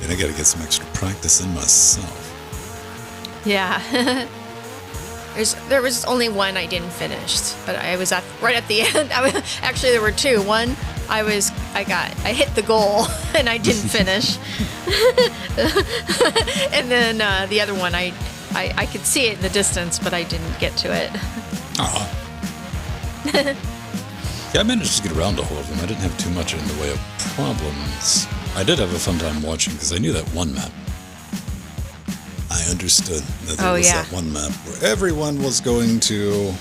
And I got to get some extra practice in myself. Yeah. There was only one I didn't finish, but I was right at the end. Actually, there were two. One, I hit the goal and I didn't finish. And then the other one, I could see it in the distance, but I didn't get to it. Yeah, I managed to get around all of them. I didn't have too much in the way of problems. I did have a fun time watching because I knew that one map. I understood that there was that one map where everyone was going to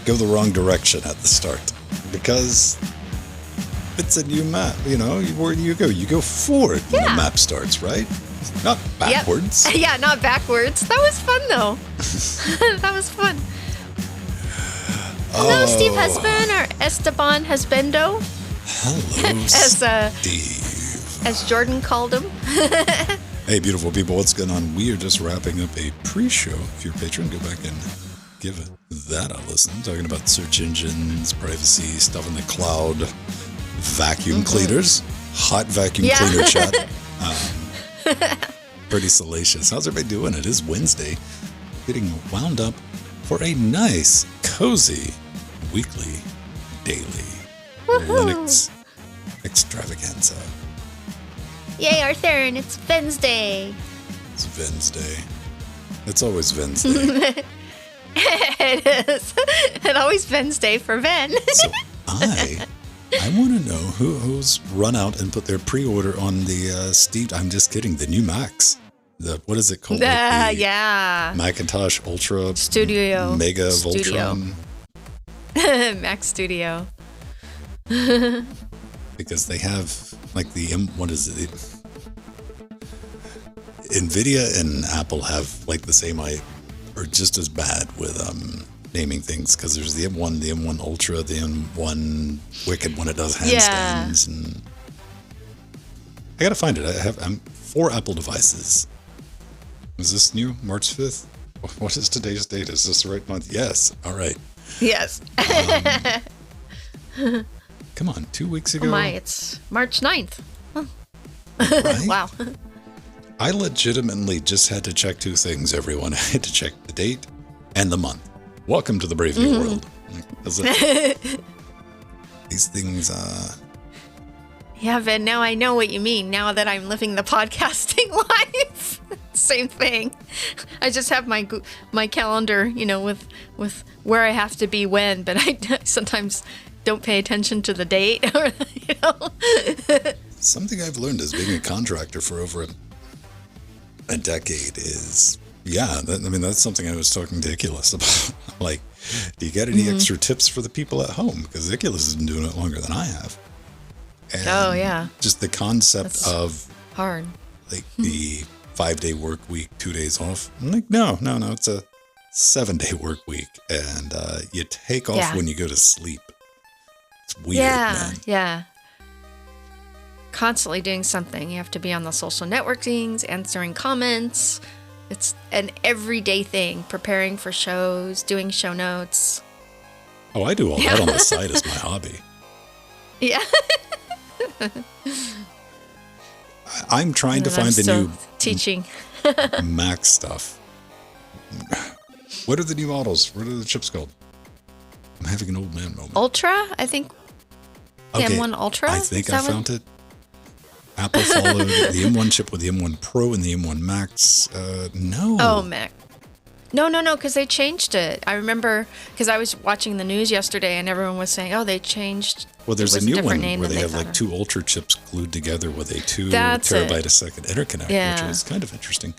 go the wrong direction at the start because it's a new map. You know, where do you go? You go forward when the map starts, right? Not backwards. Yep. Yeah, not backwards. That was fun, though. That was fun. Hello, Steve Husband, or Esteban Husbando. Hello, Steve. As Jordan called him. Hey, beautiful people, what's going on? We are just wrapping up a pre-show. If you're a patron, go back and give that a listen. Talking about search engines, privacy, stuff in the cloud, vacuum cleaners, hot vacuum cleaner chat. Pretty salacious. How's everybody doing? It is Wednesday. Getting wound up for a nice, cozy, weekly, daily Linux extravaganza. Yay, Arthur, and it's Wednesday. It's Wednesday. It's always Wednesday. It is. It always Wednesday for Ven. So I want to know who's run out and put their pre-order on the Steve. I'm just kidding. The new Macs. What is it called? Macintosh Ultra Studio Mega Studio. Voltron. Mac Studio. Because they have like what is it? NVIDIA and Apple have like the same or just as bad with naming things, because there's the M1, the M1 Ultra, the M1 Wicked when it does handstands, and I gotta find it. I'm 4 Apple devices. Is this new? March 5th? What is today's date? Is this the right month? Yes. All right. Yes. Come on, 2 weeks ago. Oh my, it's March 9th. Huh. Right? Wow. I legitimately just had to check 2 things, everyone. I had to check the date and the month. Welcome to the Brave New World. These things, Yeah, Ben, now I know what you mean, now that I'm living the podcasting life. Same thing. I just have my calendar, with where I have to be when, but I sometimes don't pay attention to the date. Something I've learned as being a contractor for over a decade is, that's something I was talking to Iculus about. Like, do you get any extra tips for the people at home? Because Iculus has been doing it longer than I have. And just the concept of hard, like the 5-day work week, 2 days off. I'm like, no, it's a 7-day work week, and you take off when you go to sleep. It's weird, man. Yeah. Constantly doing something. You have to be on the social networkings, answering comments. It's an everyday thing. Preparing for shows, doing show notes. Oh, I do all that on the side as my hobby. Yeah. I'm trying to find the new teaching Mac stuff. What are the new models? What are the chips called? I'm having an old man moment. Ultra, I think. Okay, M1 Ultra? I think I found it. Apple followed the M1 chip with the M1 Pro and the M1 Max. No. Oh, Mac. No, because they changed it. I remember, because I was watching the news yesterday and everyone was saying, they changed. Well, there's a new one where they have like 2 Ultra chips glued together with a 2 terabyte a second interconnect, which is kind of interesting.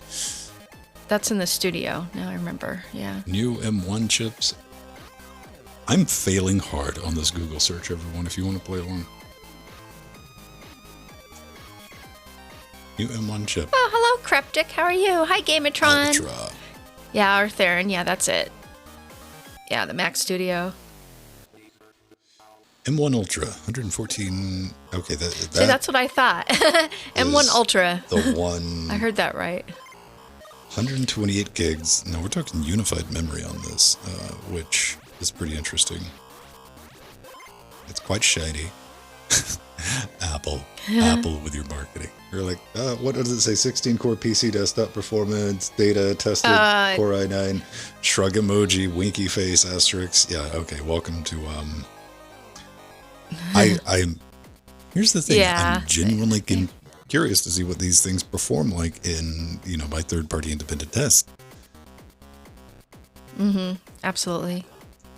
That's in the studio. Now I remember. Yeah. New M1 chips. I'm failing hard on this Google search, everyone, if you want to play along. New M1 chip. Oh, hello, Cryptic. How are you? Hi, Gamatron. Ultra. Yeah, Arthurian. Yeah, that's it. Yeah, the Mac Studio. M1 Ultra, 114. Okay, See, that's what I thought. M1 Ultra. The one. I heard that right. 128 gigs. Now we're talking unified memory on this, which is pretty interesting. It's quite shiny. Apple. Apple with your marketing. You're like, what does it say? 16-core PC desktop performance, data tested, Core i9, shrug emoji, winky face, asterisk. Yeah, okay. Welcome to here's the thing. Yeah. I'm genuinely curious to see what these things perform like in, by third-party independent tests. Mm-hmm. Absolutely.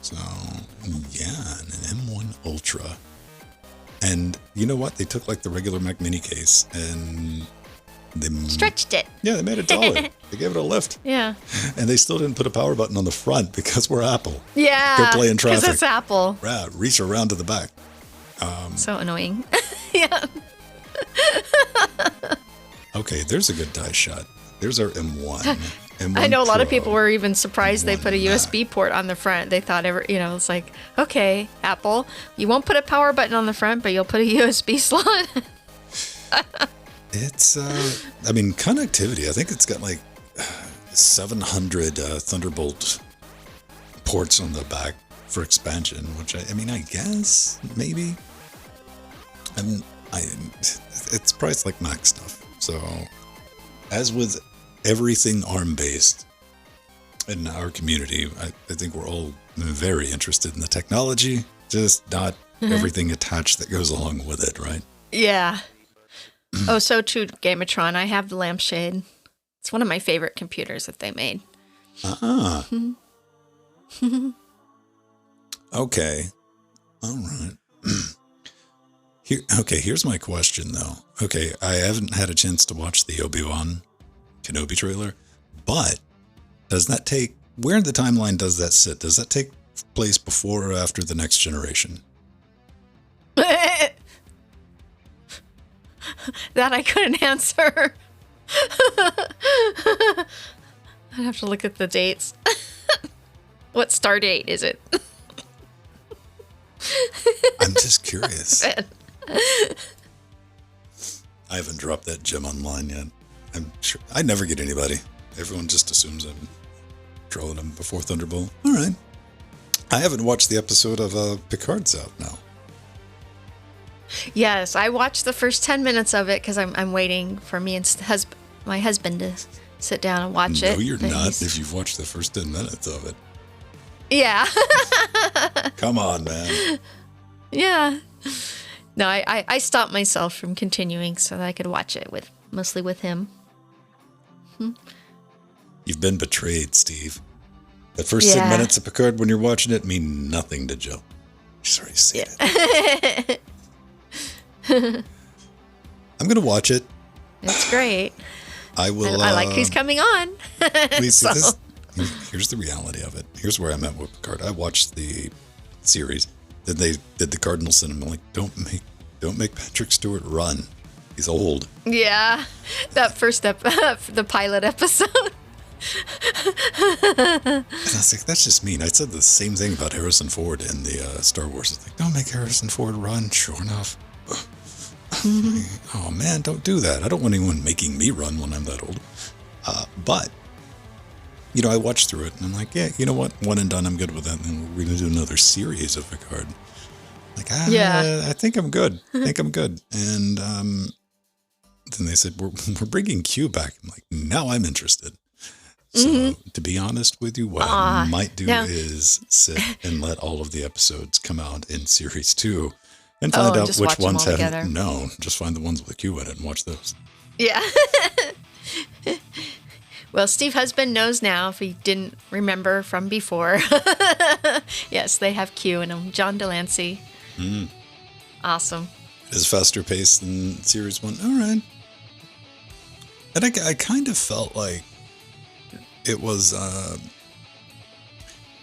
So, yeah, an M1 Ultra. And you know what? They took like the regular Mac Mini case and they stretched it. Yeah, they made it taller. They gave it a lift. Yeah. And they still didn't put a power button on the front because we're Apple. Yeah. They're playing traffic. Because it's Apple. Yeah, reach around to the back. So annoying. Yeah. Okay, there's a good die shot. There's our M1. M1 I know a lot of Pro, people were even surprised they put a Mac. USB port on the front. They thought it's like, okay, Apple, you won't put a power button on the front, but you'll put a USB slot. It's, connectivity. I think it's got like 700 Thunderbolt ports on the back for expansion, which I guess maybe. It's priced like Mac stuff. So, as with everything ARM-based in our community, I think we're all very interested in the technology, just not everything attached that goes along with it, right? Yeah. Oh, so true, Gamatron. I have the lampshade. It's one of my favorite computers that they made. Ah. Okay. All right. Here's my question, though. Okay, I haven't had a chance to watch the Obi-Wan Kenobi trailer, but where in the timeline does that sit? Does that take place before or after the next generation? That I couldn't answer. I'd have to look at the dates. What star date is it? I'm just curious. I haven't dropped that gem online yet. I'm sure I never get anybody. Everyone just assumes I'm trolling them before Thunderbolt. All right. I haven't watched the episode of Picard's out now. Yes, I watched the first 10 minutes of it because I'm waiting for me and my husband to sit down and watch it. No, you're not if you've watched the first 10 minutes of it. Yeah. Come on, man. Yeah. No, I stopped myself from continuing so that I could watch it mostly with him. You've been betrayed, Steve. The first 10 minutes of Picard when you're watching it mean nothing to Jill. She's already seen it. I'm going to watch it. It's great. I will. I like who's coming on. Here's the reality of it. Here's where I'm at with Picard. I watched the series. Then they did the Cardinal Sin. I'm like, don't make Patrick Stewart run. He's old. Yeah, that first the pilot episode. And I was like, that's just mean. I said the same thing about Harrison Ford in the Star Wars. It's like, don't make Harrison Ford run. Sure enough. Oh man, don't do that. I don't want anyone making me run when I'm that old. But I watched through it and I'm like, yeah, you know what? One and done. I'm good with that. And we're going to do another series of Picard. Like, I think I'm good. And then they said, we're bringing Q back. I'm like, now I'm interested. So to be honest with you, what I might do is sit and let all of the episodes come out in series 2 and find out which ones haven't. No, just find the ones with the Q in it and watch those. Yeah. Well, Steve Husband knows now if he didn't remember from before. Yes, they have Q in them. John Delancey. Awesome. Is faster paced than series 1. All right. And I kind of felt like it was,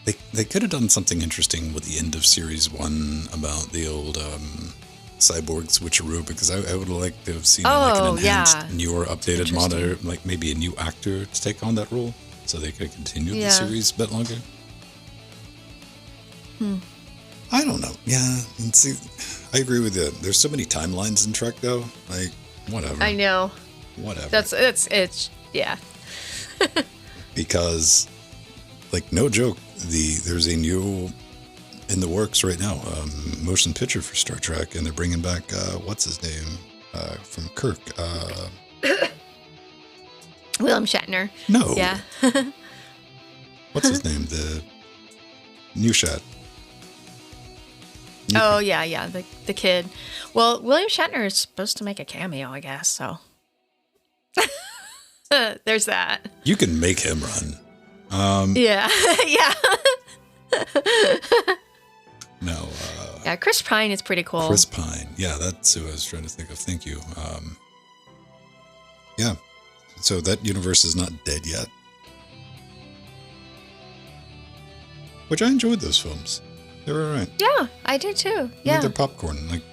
they could have done something interesting with the end of series 1 about the old cyborg switcheroo, because I would have liked to have seen an enhanced, newer, updated monitor, like maybe a new actor to take on that role, so they could continue the series a bit longer. I don't know. Yeah, and see, I agree with you. There's so many timelines in Trek, though. Like, whatever. I know. Whatever. It's yeah. Because, like, no joke, there's a new in the works right now. Motion picture for Star Trek, and they're bringing back what's his name from Kirk. William Shatner. No. Yeah. What's his name? The new Shat. Oh yeah, the kid. Well, William Shatner is supposed to make a cameo, I guess. So there's that. You can make him run. Yeah, yeah. No. Yeah, Chris Pine is pretty cool. Chris Pine. Yeah, that's who I was trying to think of. Thank you. Yeah. So that universe is not dead yet. Which I enjoyed those films. They were alright. Yeah, I did too. Yeah. I mean, they're popcorn. Like,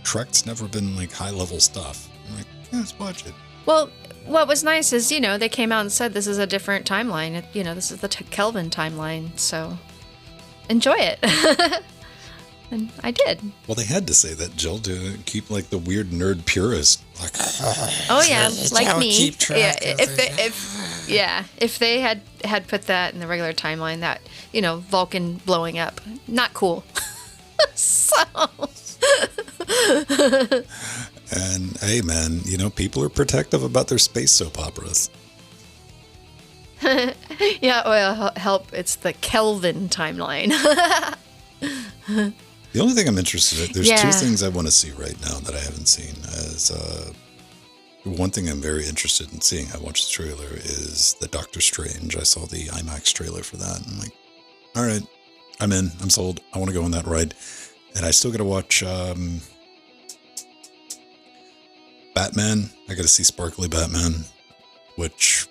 Trek's never been like high level stuff. I'm like, yeah, let's watch it. Well, what was nice is, they came out and said this is a different timeline. This is the Kelvin timeline. So enjoy it. And I did. Well, they had to say that, Jill, to keep like the weird nerd purist. Like, oh yeah, like me. Keep track If they had put that in the regular timeline, that Vulcan blowing up, not cool. So. And hey, man, people are protective about their space soap operas. Yeah, well, help. It's the Kelvin timeline. The only thing I'm interested in, there's two things I want to see right now that I haven't seen. One thing I'm very interested in seeing, I watched the trailer, is the Doctor Strange. I saw the IMAX trailer for that. I'm like, all right, I'm in. I'm sold. I want to go on that ride. And I still got to watch Batman. I got to see Sparkly Batman, which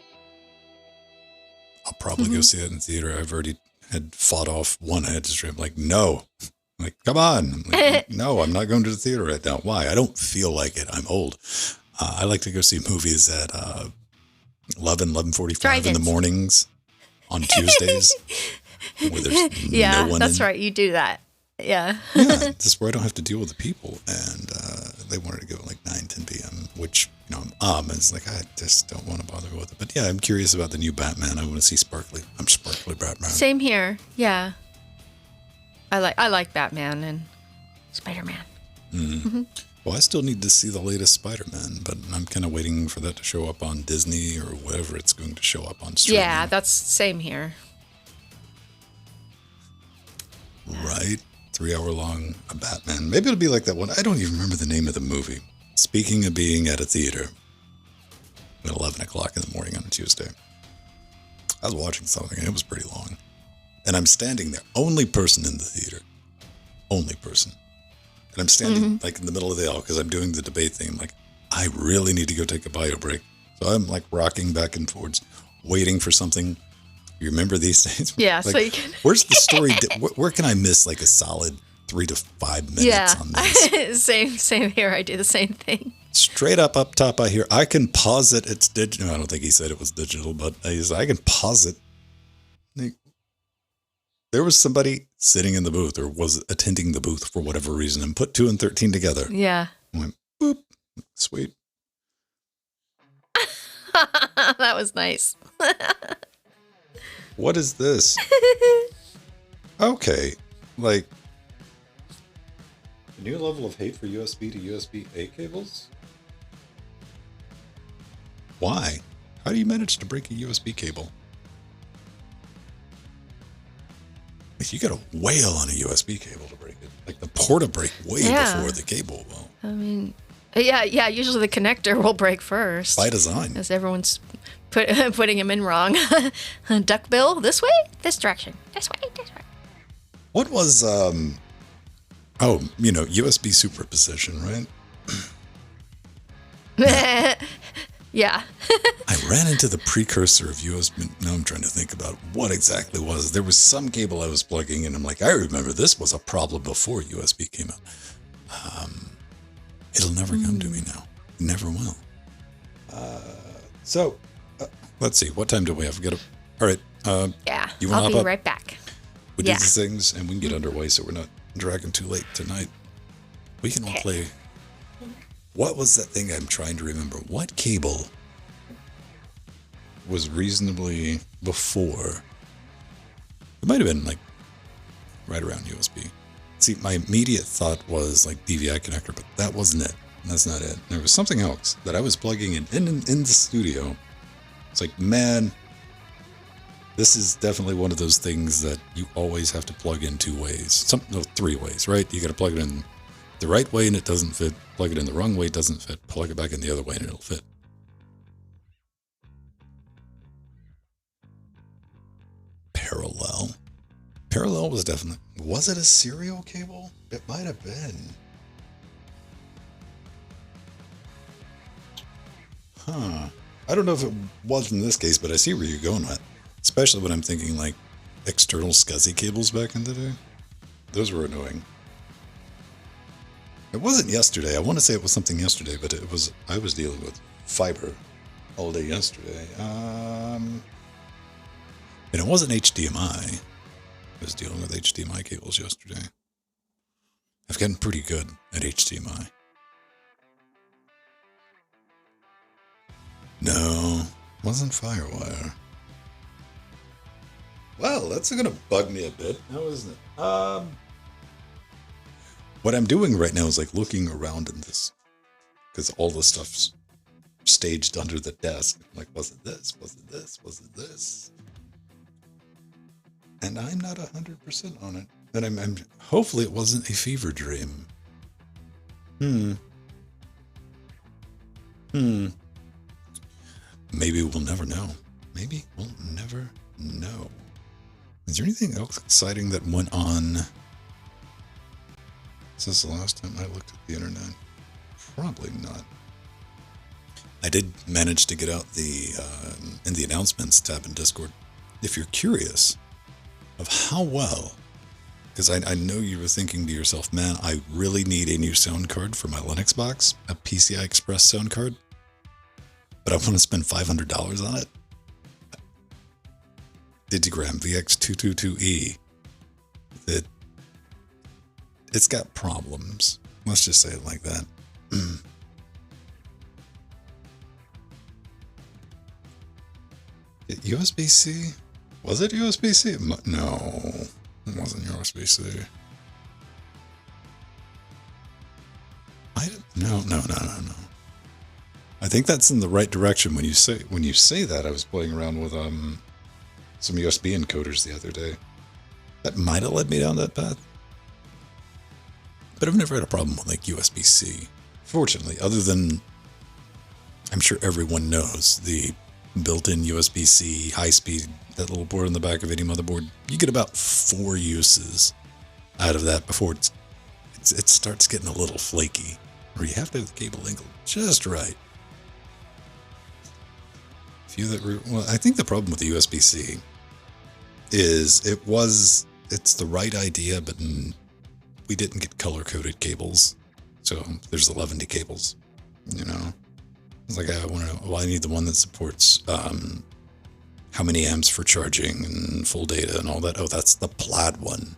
I'll probably go see it in theater. I've already had fought off one. I had to stream. Like, no. I'm like, come on. I'm like, no, I'm not going to the theater right now. Why? I don't feel like it. I'm old. I like to go see movies at 11:45 in the mornings on Tuesdays. Where there's no one that's in. right. You do that. Yeah. Yeah, this is where I don't have to deal with the people. And they wanted to go at like 9, 10 p.m., which, it's like, I just don't want to bother with it. But yeah, I'm curious about the new Batman. I want to see Sparkly. I'm Sparkly Batman. Same here. Yeah. I like Batman and Spider-Man. Mm-hmm. Well, I still need to see the latest Spider-Man, but I'm kind of waiting for that to show up on Disney or whatever it's going to show up on streaming. Yeah, that's same here. Right? 3-hour long Batman. Maybe it'll be like that one. I don't even remember the name of the movie. Speaking of being at a theater at 11 o'clock in the morning on a Tuesday, I was watching something and it was pretty long. And I'm standing there. Only person in the theater. Only person. And I'm standing like in the middle of the aisle because I'm doing the debate thing. I'm like, I really need to go take a bio break. So I'm like rocking back and forwards, waiting for something. You remember these days? Yeah, like, so you can... Where's the story? Where can I miss like a solid 3 to 5 minutes on this? Same here. I do the same thing. Straight up top, I hear, I can pause it. It's digital. I don't think he said it was digital, but I can pause it. Like, there was somebody sitting in the booth or was attending the booth for whatever reason and put 2 and 13 together. Yeah. I went, boop. Sweet. That was nice. What is this? Okay. Like, a new level of hate for USB to USB-A cables? Why? How do you manage to break a USB cable? You got to wail on a USB cable to break it. Like the port will break way before the cable will. I mean, yeah. Usually the connector will break first. By design. As everyone's putting him in wrong. Duckbill, this way, this direction. This way, this way. What was, USB superposition, right? Yeah. I ran into the precursor of USB. Now I'm trying to think about what exactly it was. There was some cable I was plugging in. I'm like, I remember this was a problem before USB came out. It'll never come to me now. It never will. So, let's see. What time do we have? All right. Yeah. You want I'll to be hop up? right back. We do these things and we can get underway so we're not dragging too late tonight. We can all play. What was that thing I'm trying to remember? What cable was reasonably before? It might have been like right around USB. See, my immediate thought was like DVI connector, but that wasn't it. That's not it. There was something else that I was plugging in the studio. It's like, man, this is definitely one of those things that you always have to plug in 2 ways. No, 3 ways, right? You got to plug it in the right way and it doesn't fit. Plug it in the wrong way, it doesn't fit. Plug it back in the other way and it'll fit. Parallel. Parallel was definitely... Was it a serial cable? It might have been. Huh. I don't know if it was in this case, but I see where you're going with. Especially when I'm thinking like external SCSI cables back in the day. Those were annoying. It wasn't yesterday. I want to say it was something yesterday, but it was... I was dealing with fiber all day yesterday. And it wasn't HDMI. I was dealing with HDMI cables yesterday. I've gotten pretty good at HDMI. No, wasn't FireWire. Well, that's going to bug me a bit, now isn't it? What I'm doing right now is like looking around in this, because all the stuff's staged under the desk. I'm like, was it this? Was it this? Was it this? And I'm not 100% on it. And I'm hopefully it wasn't a fever dream. Maybe we'll never know. Maybe we'll never know. Is there anything else exciting that went on? Is this the last time I looked at the internet? Probably not. I did manage to get out the in the announcements tab in Discord. If you're curious of how well, because I know you were thinking to yourself, man, I really need a new sound card for my Linux box, a PCI Express sound card, but I want to spend $500 on it. Digigram VX222E. It's got problems. Let's just say it like that. USB-C? Was it USB-C? No, it wasn't USB-C. No. I think that's in the right direction. When you say that, I was playing around with some USB encoders the other day. That might have led me down that path. But I've never had a problem with like USB-C. Fortunately, other than I'm sure everyone knows the built-in USB-C high-speed, that little board on the back of any motherboard, you get about 4 uses out of that before it starts getting a little flaky, or you have to have the cable angle just right. Well, I think the problem with the USB-C is it's the right idea, but we didn't get color-coded cables, so there's 11 cables, you know. It's like I need the one that supports how many amps for charging and full data and all that. Oh, that's the plaid one.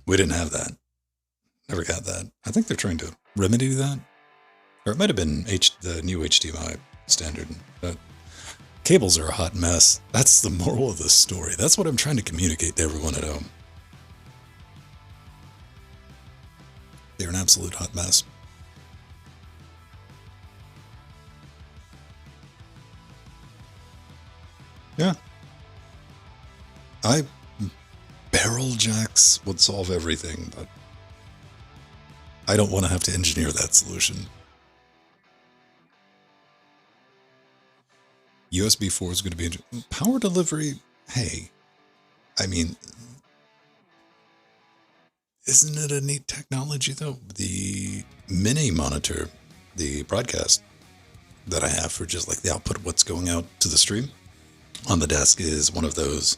We didn't have that. Never got that. I think they're trying to remedy that, or it might have been the new HDMI standard. But cables are a hot mess. That's the moral of the story. That's what I'm trying to communicate to everyone at home. They're an absolute hot mess. Yeah. Barrel jacks would solve everything, but I don't want to have to engineer that solution. USB 4 is going to be power delivery. Hey, I mean, isn't it a neat technology though? The mini monitor, the broadcast that I have for just like the output of what's going out to the stream on the desk is one of those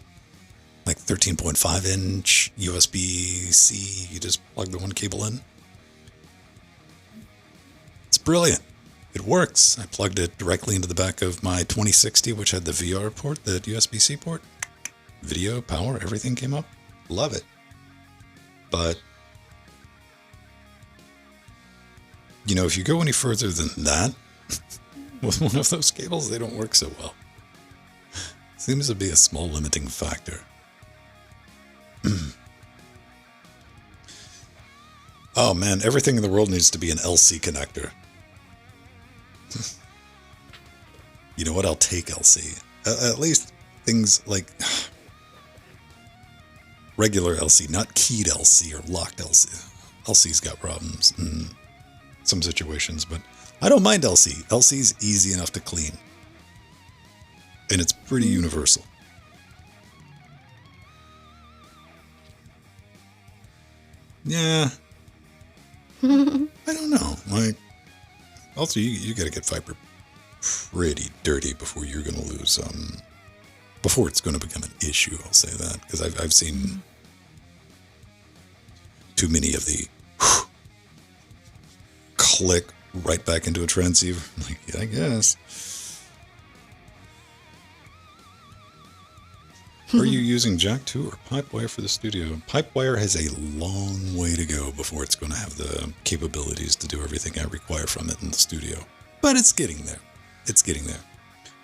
like 13.5 inch USB-C. You just plug the one cable in. It's brilliant. It works. I plugged it directly into the back of my 2060, which had the VR port, the USB-C port. Video, power, everything came up. Love it. But, you know, if you go any further than that, with one of those cables, they don't work so well. Seems to be a small limiting factor. Oh man, everything in the world needs to be an LC connector. You know what? I'll take LC. At least things like regular LC, not keyed LC or locked LC. LC's got problems in some situations, but I don't mind LC. LC's easy enough to clean. And it's pretty universal. Yeah. I don't know. Like, also, you got to get fiber pretty dirty before you're going to lose, before it's going to become an issue, I'll say that. Because I've seen too many of the click right back into a transceiver. Like, yeah, I guess. Are you using Jack 2 or Pipewire for the studio? Pipewire has a long way to go before it's going to have the capabilities to do everything I require from it in the studio. But it's getting there. It's getting there.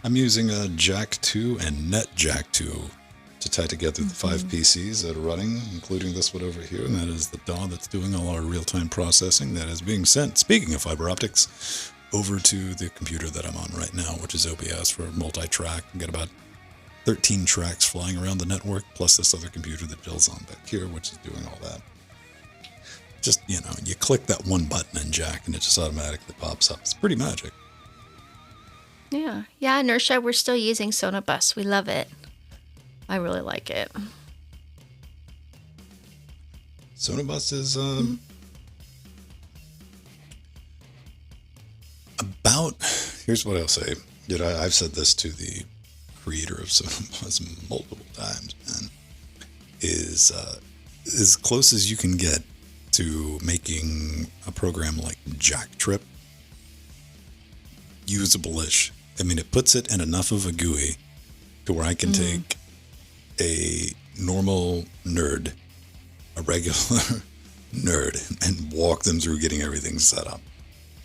I'm using a Jack 2 and Net Jack 2 to tie together the 5 PCs that are running, including this one over here, and that is the DAW that's doing all our real-time processing that is being sent, speaking of fiber optics, over to the computer that I'm on right now, which is OBS for multi-track. I've got about 13 tracks flying around the network, plus this other computer that Jill's on back here, which is doing all that. Just, you know, you click that one button in Jack and it just automatically pops up. It's pretty magic. Yeah. Yeah, Inertia, we're still using Sonobus. We love it. I really like it. Sonobus is about, here's what I'll say. You know, I've said this to the creator of Sonobus multiple times, man, is as close as you can get to making a program like Jack Trip usable-ish. I mean, it puts it in enough of a GUI to where I can take a normal nerd, a regular nerd, and walk them through getting everything set up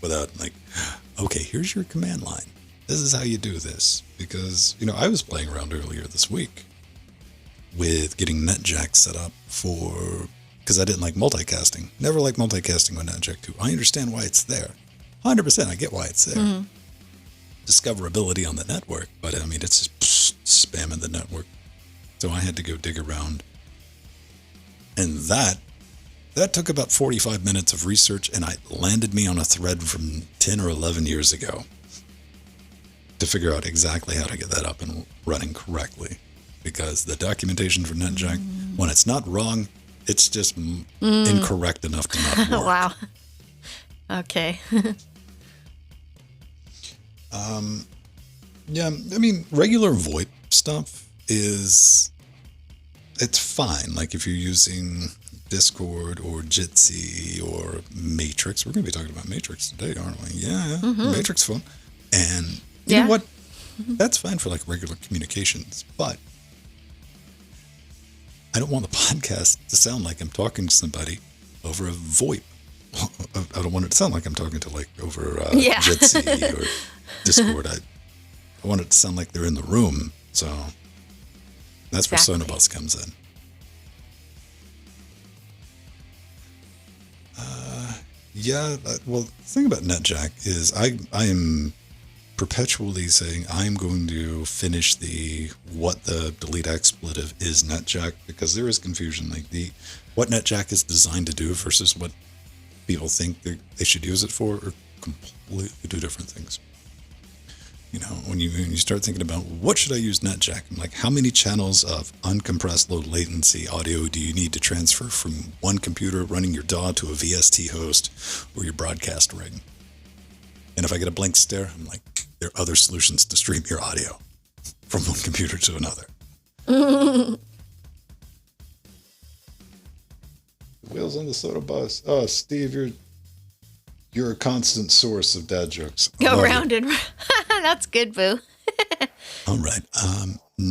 without like, okay, here's your command line. This is how you do this. Because, you know, I was playing around earlier this week with getting NetJack set up for, because I didn't like multicasting. Never liked multicasting with NetJack 2. I understand why it's there. 100% I get why it's there. Discoverability on the network, but I mean, it's just spamming the network. So I had to go dig around. And that took about 45 minutes of research, and it landed me on a thread from 10 or 11 years ago to figure out exactly how to get that up and running correctly. Because the documentation for NetJack, when it's not wrong, it's just incorrect enough to not work. Wow. Okay. Yeah, I mean, regular VoIP stuff it's fine. Like if you're using Discord or Jitsi or Matrix, we're going to be talking about Matrix today, aren't we? Yeah, Matrix fun. And you know what? That's fine for like regular communications, but I don't want the podcast to sound like I'm talking to somebody over a VoIP. I don't want it to sound like I'm talking to like over Jitsi or Discord. I want it to sound like they're in the room. So that's where Sonobus comes in. Well, the thing about NetJack is I am perpetually saying I'm going to finish what the delete expletive is NetJack, because there is confusion. Like what NetJack is designed to do versus what people think they should use it for are completely two different things. You know, when you start thinking about what should I use NetJack, I'm like, how many channels of uncompressed low latency audio do you need to transfer from one computer running your DAW to a VST host or your broadcast rig? And if I get a blank stare, I'm like, there are other solutions to stream your audio from one computer to another. Wheels on the soda bus. Oh, Steve, you're a constant source of dad jokes. Go round and round. That's good, Boo. All right.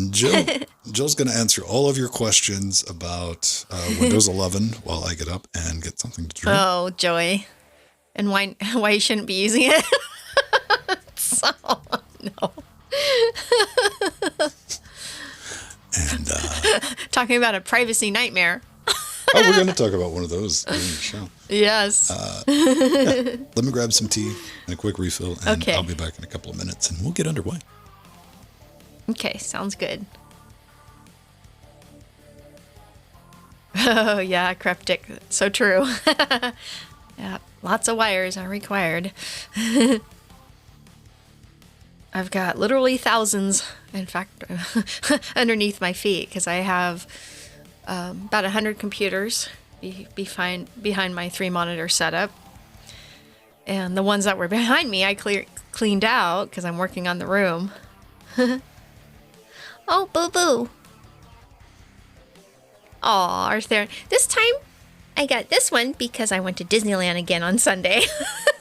Jill's going to answer all of your questions about Windows 11 while I get up and get something to drink. Oh, joy. And why you shouldn't be using it. So, no. And talking about a privacy nightmare. Oh, we're going to talk about one of those during the show. Yes. Let me grab some tea and a quick refill, and Okay. I'll be back in a couple of minutes, and we'll get underway. Okay, sounds good. Oh, yeah, cryptic. So true. Yeah, lots of wires are required. I've got literally thousands, in fact, underneath my feet, because I have about 100 computers behind my 3-monitor setup. And the ones that were behind me, I cleaned out because I'm working on the room. Oh, boo-boo. Aw, Arthur. This time, I got this one because I went to Disneyland again on Sunday.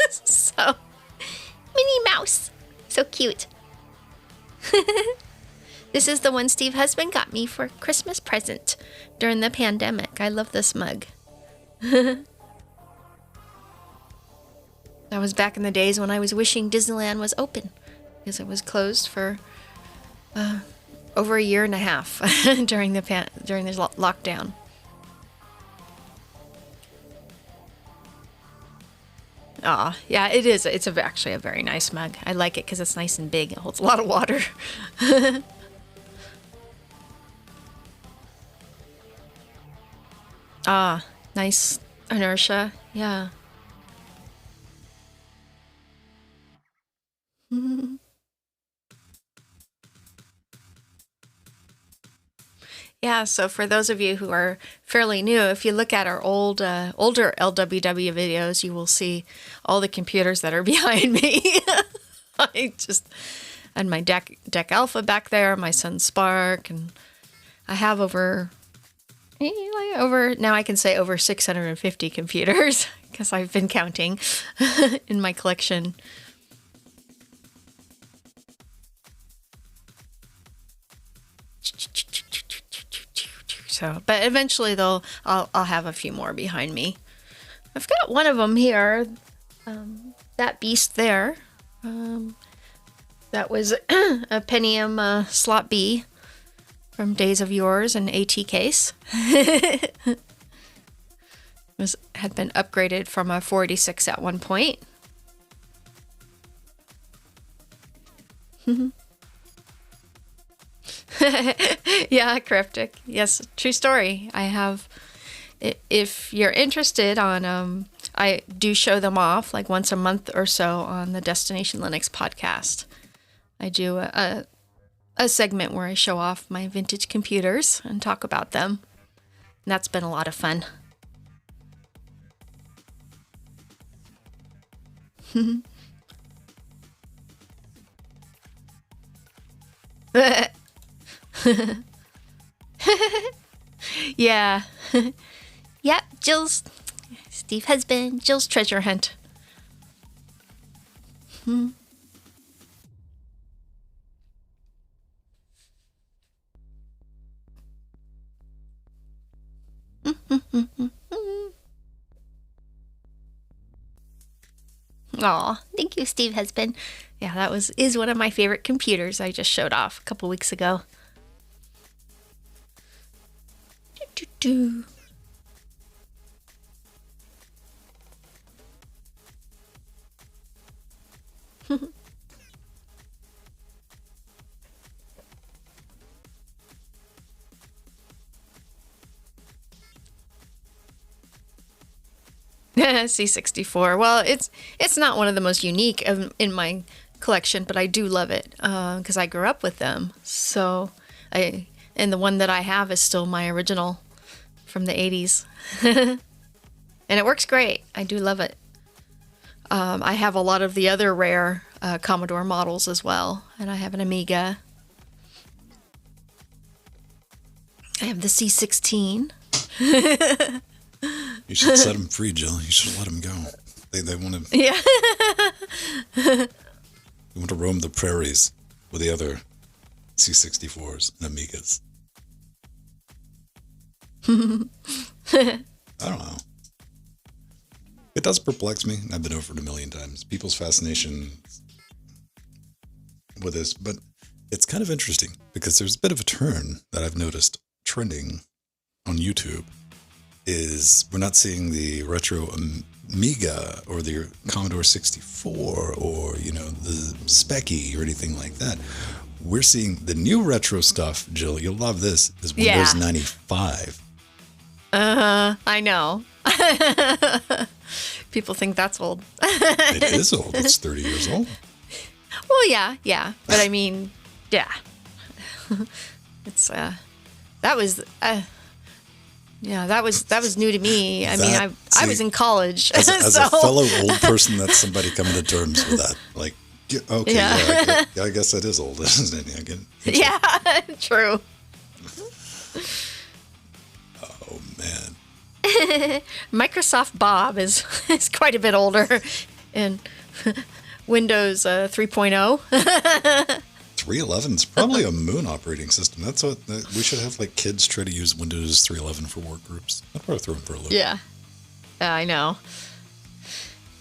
So, Minnie Mouse. So cute. This is the one Steve husband got me for Christmas present during the pandemic. I love this mug. That was back in the days when I was wishing Disneyland was open, because it was closed for over a year and a half during the lockdown. Aw, yeah, it is. It's actually a very nice mug. I like it because it's nice and big. It holds a lot of water. Ah, nice inertia. Yeah. Yeah, so for those of you who are fairly new, if you look at our older LWW videos, you will see all the computers that are behind me. I just had my Deck Alpha back there, my Sun Spark, and I have over now I can say over 650 computers because I've been counting in my collection. So, but eventually I'll have a few more behind me. I've got one of them here, that beast there. That was a Pentium Slot B from Days of Yours, an AT case. Had been upgraded from a 486 at one point. Yeah, cryptic. Yes, true story. I have, if you're interested on, I do show them off like once a month or so on the Destination Linux podcast. I do a segment where I show off my vintage computers and talk about them. And that's been a lot of fun. Yeah. Yep, Steve husband, Jill's treasure hunt. Aw, thank you, Steve husband. Yeah, that is one of my favorite computers I just showed off a couple weeks ago. Do. C64. Well, it's not one of the most unique in my collection, but I do love it because I grew up with them. So and the one that I have is still my original from the 80s. And it works great. I do love it. I have a lot of the other rare Commodore models as well. And I have an Amiga. I have the C16. You should set them free, Jill. You should let them go. They want to. Yeah. They want to roam the prairies with the other C64s and Amigas. I don't know. It does perplex me. I've been over it a million times. People's fascination with this, but it's kind of interesting because there's a bit of a turn that I've noticed trending on YouTube is we're not seeing the retro Amiga or the Commodore 64 or, the Speccy or anything like that. We're seeing the new retro stuff, Jill. You'll love this, is Windows 95. I know. People think that's old. It is old. It's 30 years old. Well, yeah. But I mean, yeah. It's that was new to me. I was in college. As a fellow old person, that's somebody coming to terms with that. Like, okay, yeah, I guess that is old, isn't it? Yeah, true. Oh man. Microsoft Bob is quite a bit older, and Windows 3.0. 3.11 is probably a moon operating system. That's what we should have. Like kids try to use Windows 3.11 for work groups. I'd probably throw them for a loop. Yeah, I know.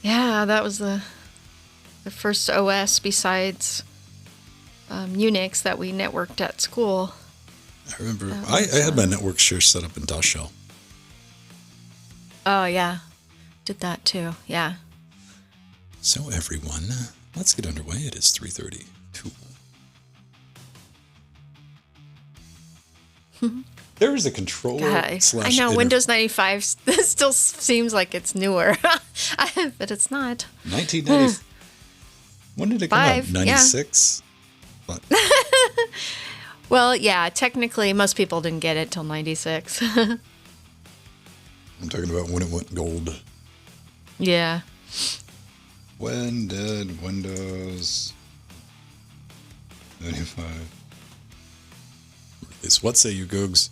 Yeah, that was the first OS besides Unix that we networked at school. I remember I had my network share set up in DOS shell. Oh yeah, did that too. Yeah. So everyone, let's get underway. It is 3:32. There is a controller slash. I know Windows 95 still seems like it's newer, but it's not. 1990. When did it come out? 96. Yeah. Well, yeah. Technically, most people didn't get it till 96. I'm talking about when it went gold. Yeah. When did Windows 95 release? What say you, Googs?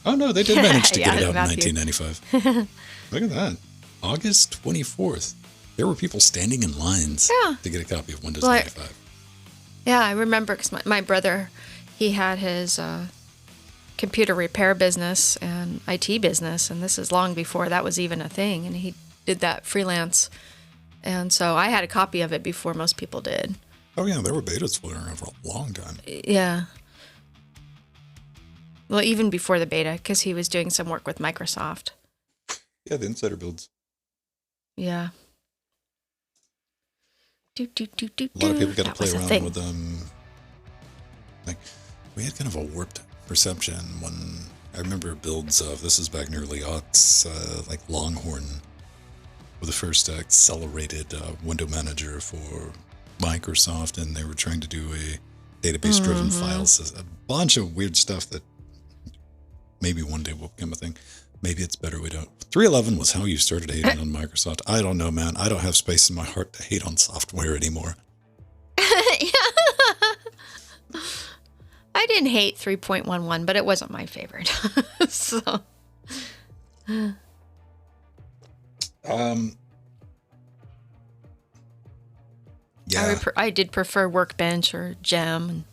Oh, no, they did manage to get it out in 1995. Look at that. August 24th. There were people standing in lines to get a copy of Windows 95. Yeah, I remember because my brother, he had his computer repair business and IT business, and this is long before that was even a thing, and he did that freelance. And so I had a copy of it before most people did. Oh, yeah, there were betas floating around for a long time. Yeah. Well, even before the beta, because he was doing some work with Microsoft. Yeah, the insider builds. Yeah. A lot of people got to play around with them. Like, we had kind of a warped perception when I remember builds of, this is back in early aughts, like Longhorn, with the first accelerated window manager for Microsoft, and they were trying to do a database-driven file system. A bunch of weird stuff that maybe one day will become a thing. Maybe it's better we don't. 3.11 was how you started hating on Microsoft. I don't know, man. I don't have space in my heart to hate on software anymore. I didn't hate 3.11, but it wasn't my favorite. So. Yeah. I did prefer Workbench or Gem and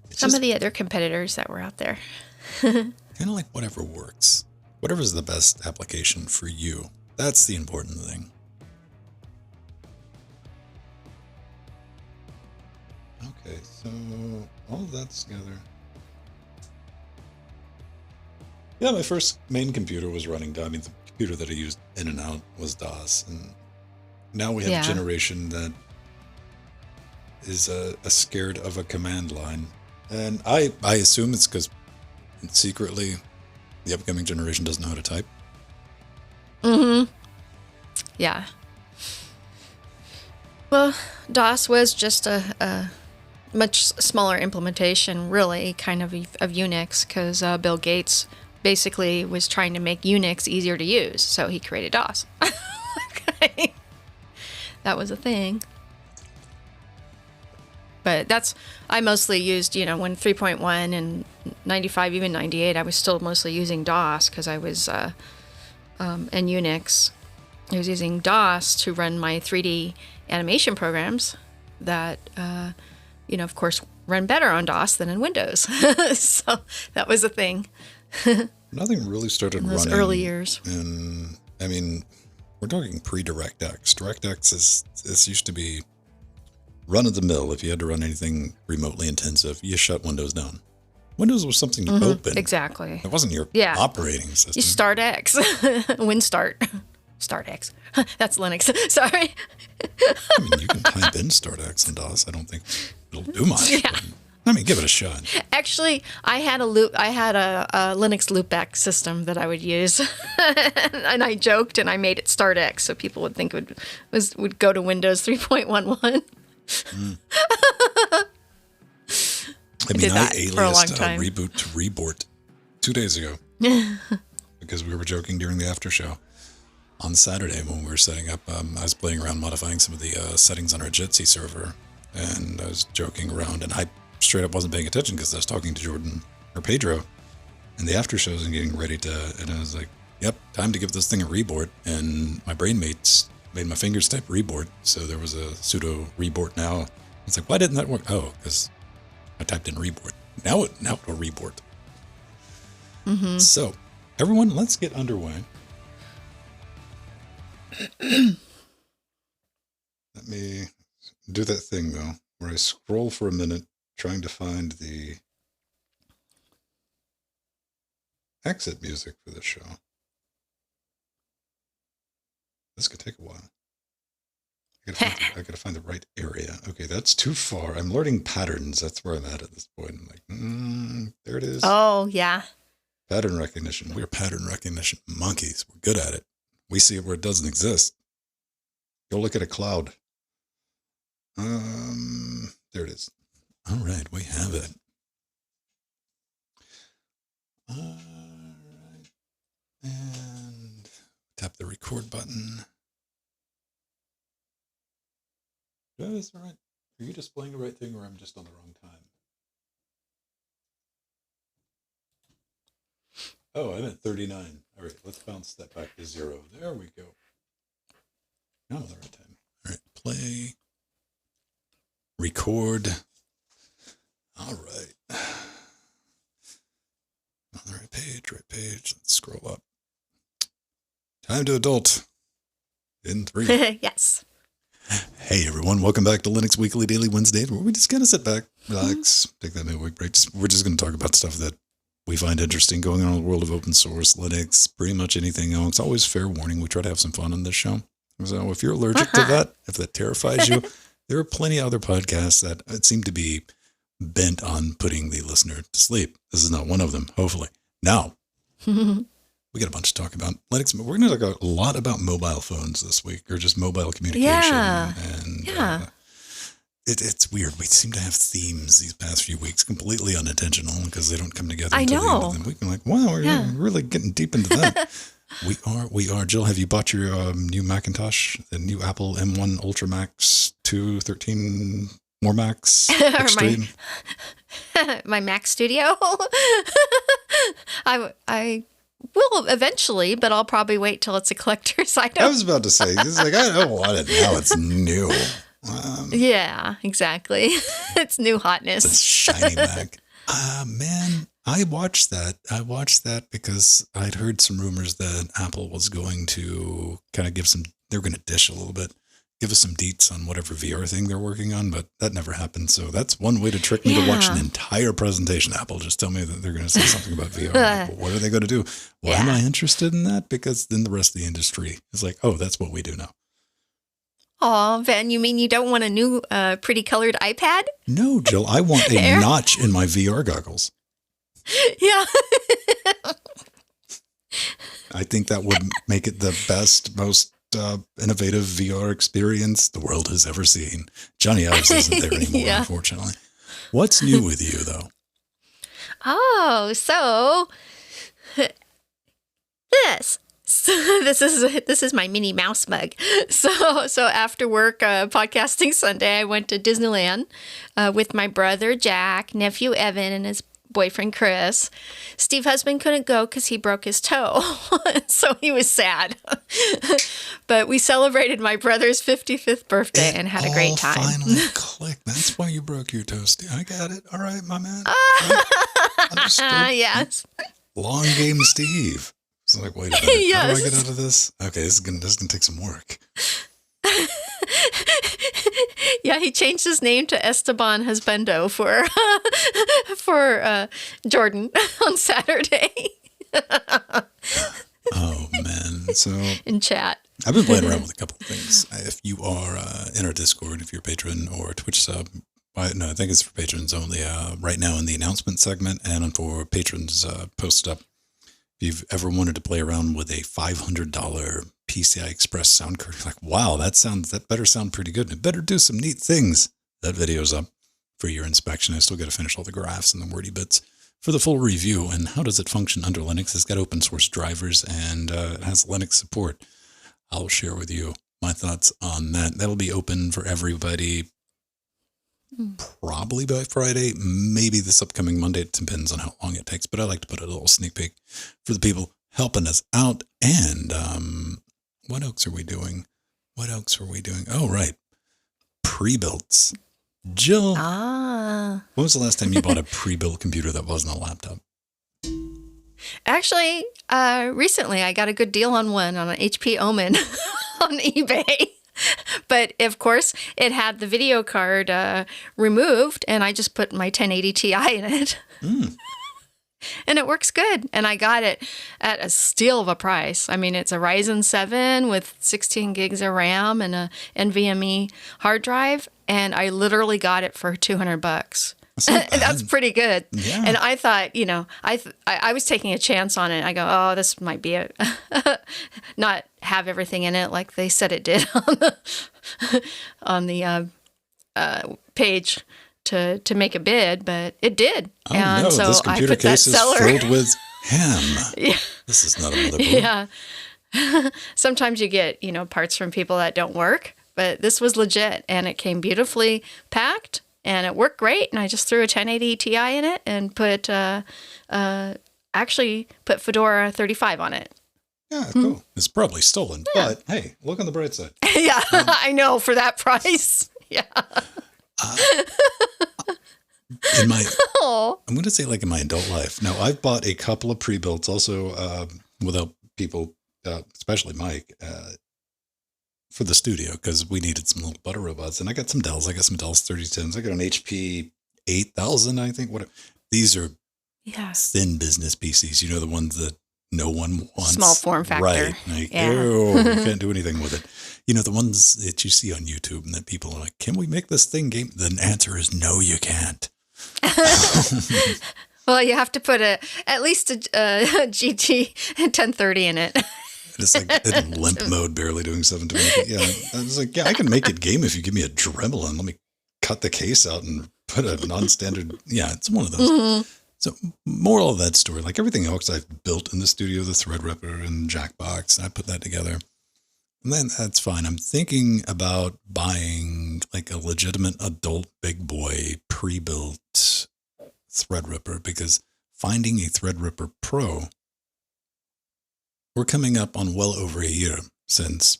some of the other competitors that were out there. Kind of like whatever works. Whatever's the best application for you. That's the important thing. Okay, so all of that's together. Yeah, my first main computer was running DOS. I mean, the computer that I used in and out was DOS. And now we have a generation that is scared of a command line. And I assume it's because secretly the upcoming generation doesn't know how to type. Yeah. Well, DOS was just a much smaller implementation, really, kind of Unix, because Bill Gates basically was trying to make Unix easier to use, so he created DOS. Okay. That was a thing. But I mostly used, when 3.1 and 95, even 98, I was still mostly using DOS because I was, and Unix. I was using DOS to run my 3D animation programs that, of course, run better on DOS than in Windows. So that was a thing. Nothing really started in those running early years. And I mean, we're talking pre-DirectX. DirectX this used to be run of the mill. If you had to run anything remotely intensive, you shut Windows down. Windows was something you opened. Exactly. It wasn't your operating system. You start X. WinStart. Start X. That's Linux. Sorry. I mean, you can type in Start X and DOS. I don't think it'll do much. Yeah. I mean, give it a shot. Actually, I had a Linux loopback system that I would use, and I joked and I made it Start X so people would think it would go to Windows 3.11. I mean, I aliased reboot to rebort 2 days ago because we were joking during the after show on Saturday when we were setting up. I was playing around modifying some of the settings on our Jitsi server, and I was joking around, and I straight up wasn't paying attention because I was talking to Jordan or Pedro in the after shows and getting ready to, and I was like, yep, time to give this thing a reboot. And my brain mates made my fingers type reboot, so there was a sudo reboot now. It's like, why didn't that work? Oh, because I typed in reboot. Now it will reboot. So, everyone, let's get underway. Let me do that thing, though, where I scroll for a minute trying to find the exit music for this show. This could take a while. I gotta find the right area. Okay, that's too far. I'm learning patterns. That's where I'm at this point. I'm like, there it is. Oh, yeah. Pattern recognition. We're pattern recognition monkeys. We're good at it. We see it where it doesn't exist. Go look at a cloud. There it is. All right, we have it. All right. And tap the record button. Is this right? Are you displaying the right thing or I'm just on the wrong time? Oh, I'm at 39. All right, let's bounce that back to 0. There we go. Now I'm on the right time. All right, play. Record. All right. On the right page. Let's scroll up. Time to adult. In 3. Yes. Hey everyone, welcome back to Linux Weekly Daily Wednesdays, where we just kind of sit back, relax, take that midweek break. We're just going to talk about stuff that we find interesting going on in the world of open source, Linux, pretty much anything else. Always fair warning, we try to have some fun on this show. So if you're allergic to that, if that terrifies you, there are plenty of other podcasts that seem to be bent on putting the listener to sleep. This is not one of them, hopefully. Now, we got a bunch to talk about. Linux. We're going to talk a lot about mobile phones this week, or just mobile communication. Yeah. And it's weird. We seem to have themes these past few weeks, completely unintentional, because they don't come together until the end of the week. I'm like, wow, we're really getting deep into that. We are. Jill, have you bought your new Macintosh, the new Apple M1 Ultra Max 2, 13 more Max Extreme? my Mac Studio. I will eventually, but I'll probably wait till it's a collector's item. I was about to say, this is like, I don't want it now. It's new. Yeah, exactly. It's new hotness. It's a shiny Mac. Man, I watched that. Because I'd heard some rumors that Apple was going to kind of they're going to dish a little bit, give us some deets on whatever VR thing they're working on, but that never happened. So that's one way to trick me to watch an entire presentation. Apple just tell me that they're going to say something about VR. But what are they going to do? Why am I interested in that? Because then the rest of the industry is like, oh, that's what we do now. Oh, Van, you mean you don't want a new pretty colored iPad? No, Jill, I want a notch in my VR goggles. Yeah. I think that would make it the best, most innovative VR experience the world has ever seen. Johnny Ives isn't there anymore, unfortunately. What's new with you, though? Oh, so this is my Minnie Mouse mug. So after work, podcasting Sunday, I went to Disneyland with my brother Jack, nephew Evan, and his boyfriend Chris. Steve's husband couldn't go because he broke his toe, so he was sad. But we celebrated my brother's 55th birthday and had a great time. Finally clicked. That's why you broke your toe, Steve. I got it. All right, my man. Understood. Yes. Long game, Steve. It's like, wait a minute. How do I get out of this? Okay, this is gonna take some work. Yeah, he changed his name to Esteban Husbando for Jordan on Saturday. Oh, man. So in chat. I've been playing around with a couple of things. If you are in our Discord, if you're a patron or a Twitch sub, no, I think it's for patrons only. Right now in the announcement segment and for patrons posted up. If you've ever wanted to play around with a $500 PCI Express sound card, you're like, wow, that better sound pretty good. And it better do some neat things. That video's up for your inspection. I still got to finish all the graphs and the wordy bits for the full review. And how does it function under Linux? It's got open source drivers and it has Linux support. I'll share with you my thoughts on that. That'll be open for everybody probably by Friday, maybe this upcoming Monday. It depends on how long it takes, but I like to put a little sneak peek for the people helping us out. And what else are we doing? Oh, right. Pre-builts. Jill, when was the last time you bought a pre-built computer that wasn't a laptop? Actually, recently I got a good deal on one on an HP Omen on eBay. But of course, it had the video card removed, and I just put my 1080 Ti in it. And it works good. And I got it at a steal of a price. I mean, it's a Ryzen 7 with 16 gigs of RAM and a NVMe hard drive, and I literally got it for $200. That's pretty good. Yeah. And I thought, I was taking a chance on it. I go, oh, this might be not have everything in it like they said it did on the page to make a bid, but it did. Oh, and no, so this computer case is filled with ham. Yeah. This is not a motherboard. Yeah. Sometimes you get, parts from people that don't work, but this was legit, and it came beautifully packed. And it worked great, and I just threw a 1080 Ti in it and put Fedora 35 on it. Yeah, cool. It's probably stolen, but hey, look on the bright side. Yeah, I know, for that price. Yeah. I'm going to say like in my adult life. Now, I've bought a couple of pre-builts also without people, especially Mike, for the studio, because we needed some little butter robots, and I got some Dells. I got some Dells 3010s. I got an HP 8000, I think. These are thin business PCs. The ones that no one wants. Small form factor. Right. Like, ew, you can't do anything with it. The ones that you see on YouTube and that people are like, can we make this thing game? The answer is no, you can't. Well, you have to put at least a GT 1030 in it. It's like in limp mode, barely doing 720. Yeah, I was like, I can make it game if you give me a Dremel. Let me cut the case out and put a non-standard. Yeah, it's one of those. Mm-hmm. So, moral of that story, like everything else I've built in the studio, the Threadripper and Jackbox, and I put that together. And then that's fine. I'm thinking about buying like a legitimate adult big boy pre-built Threadripper, because finding a Threadripper Pro, we're coming up on well over a year since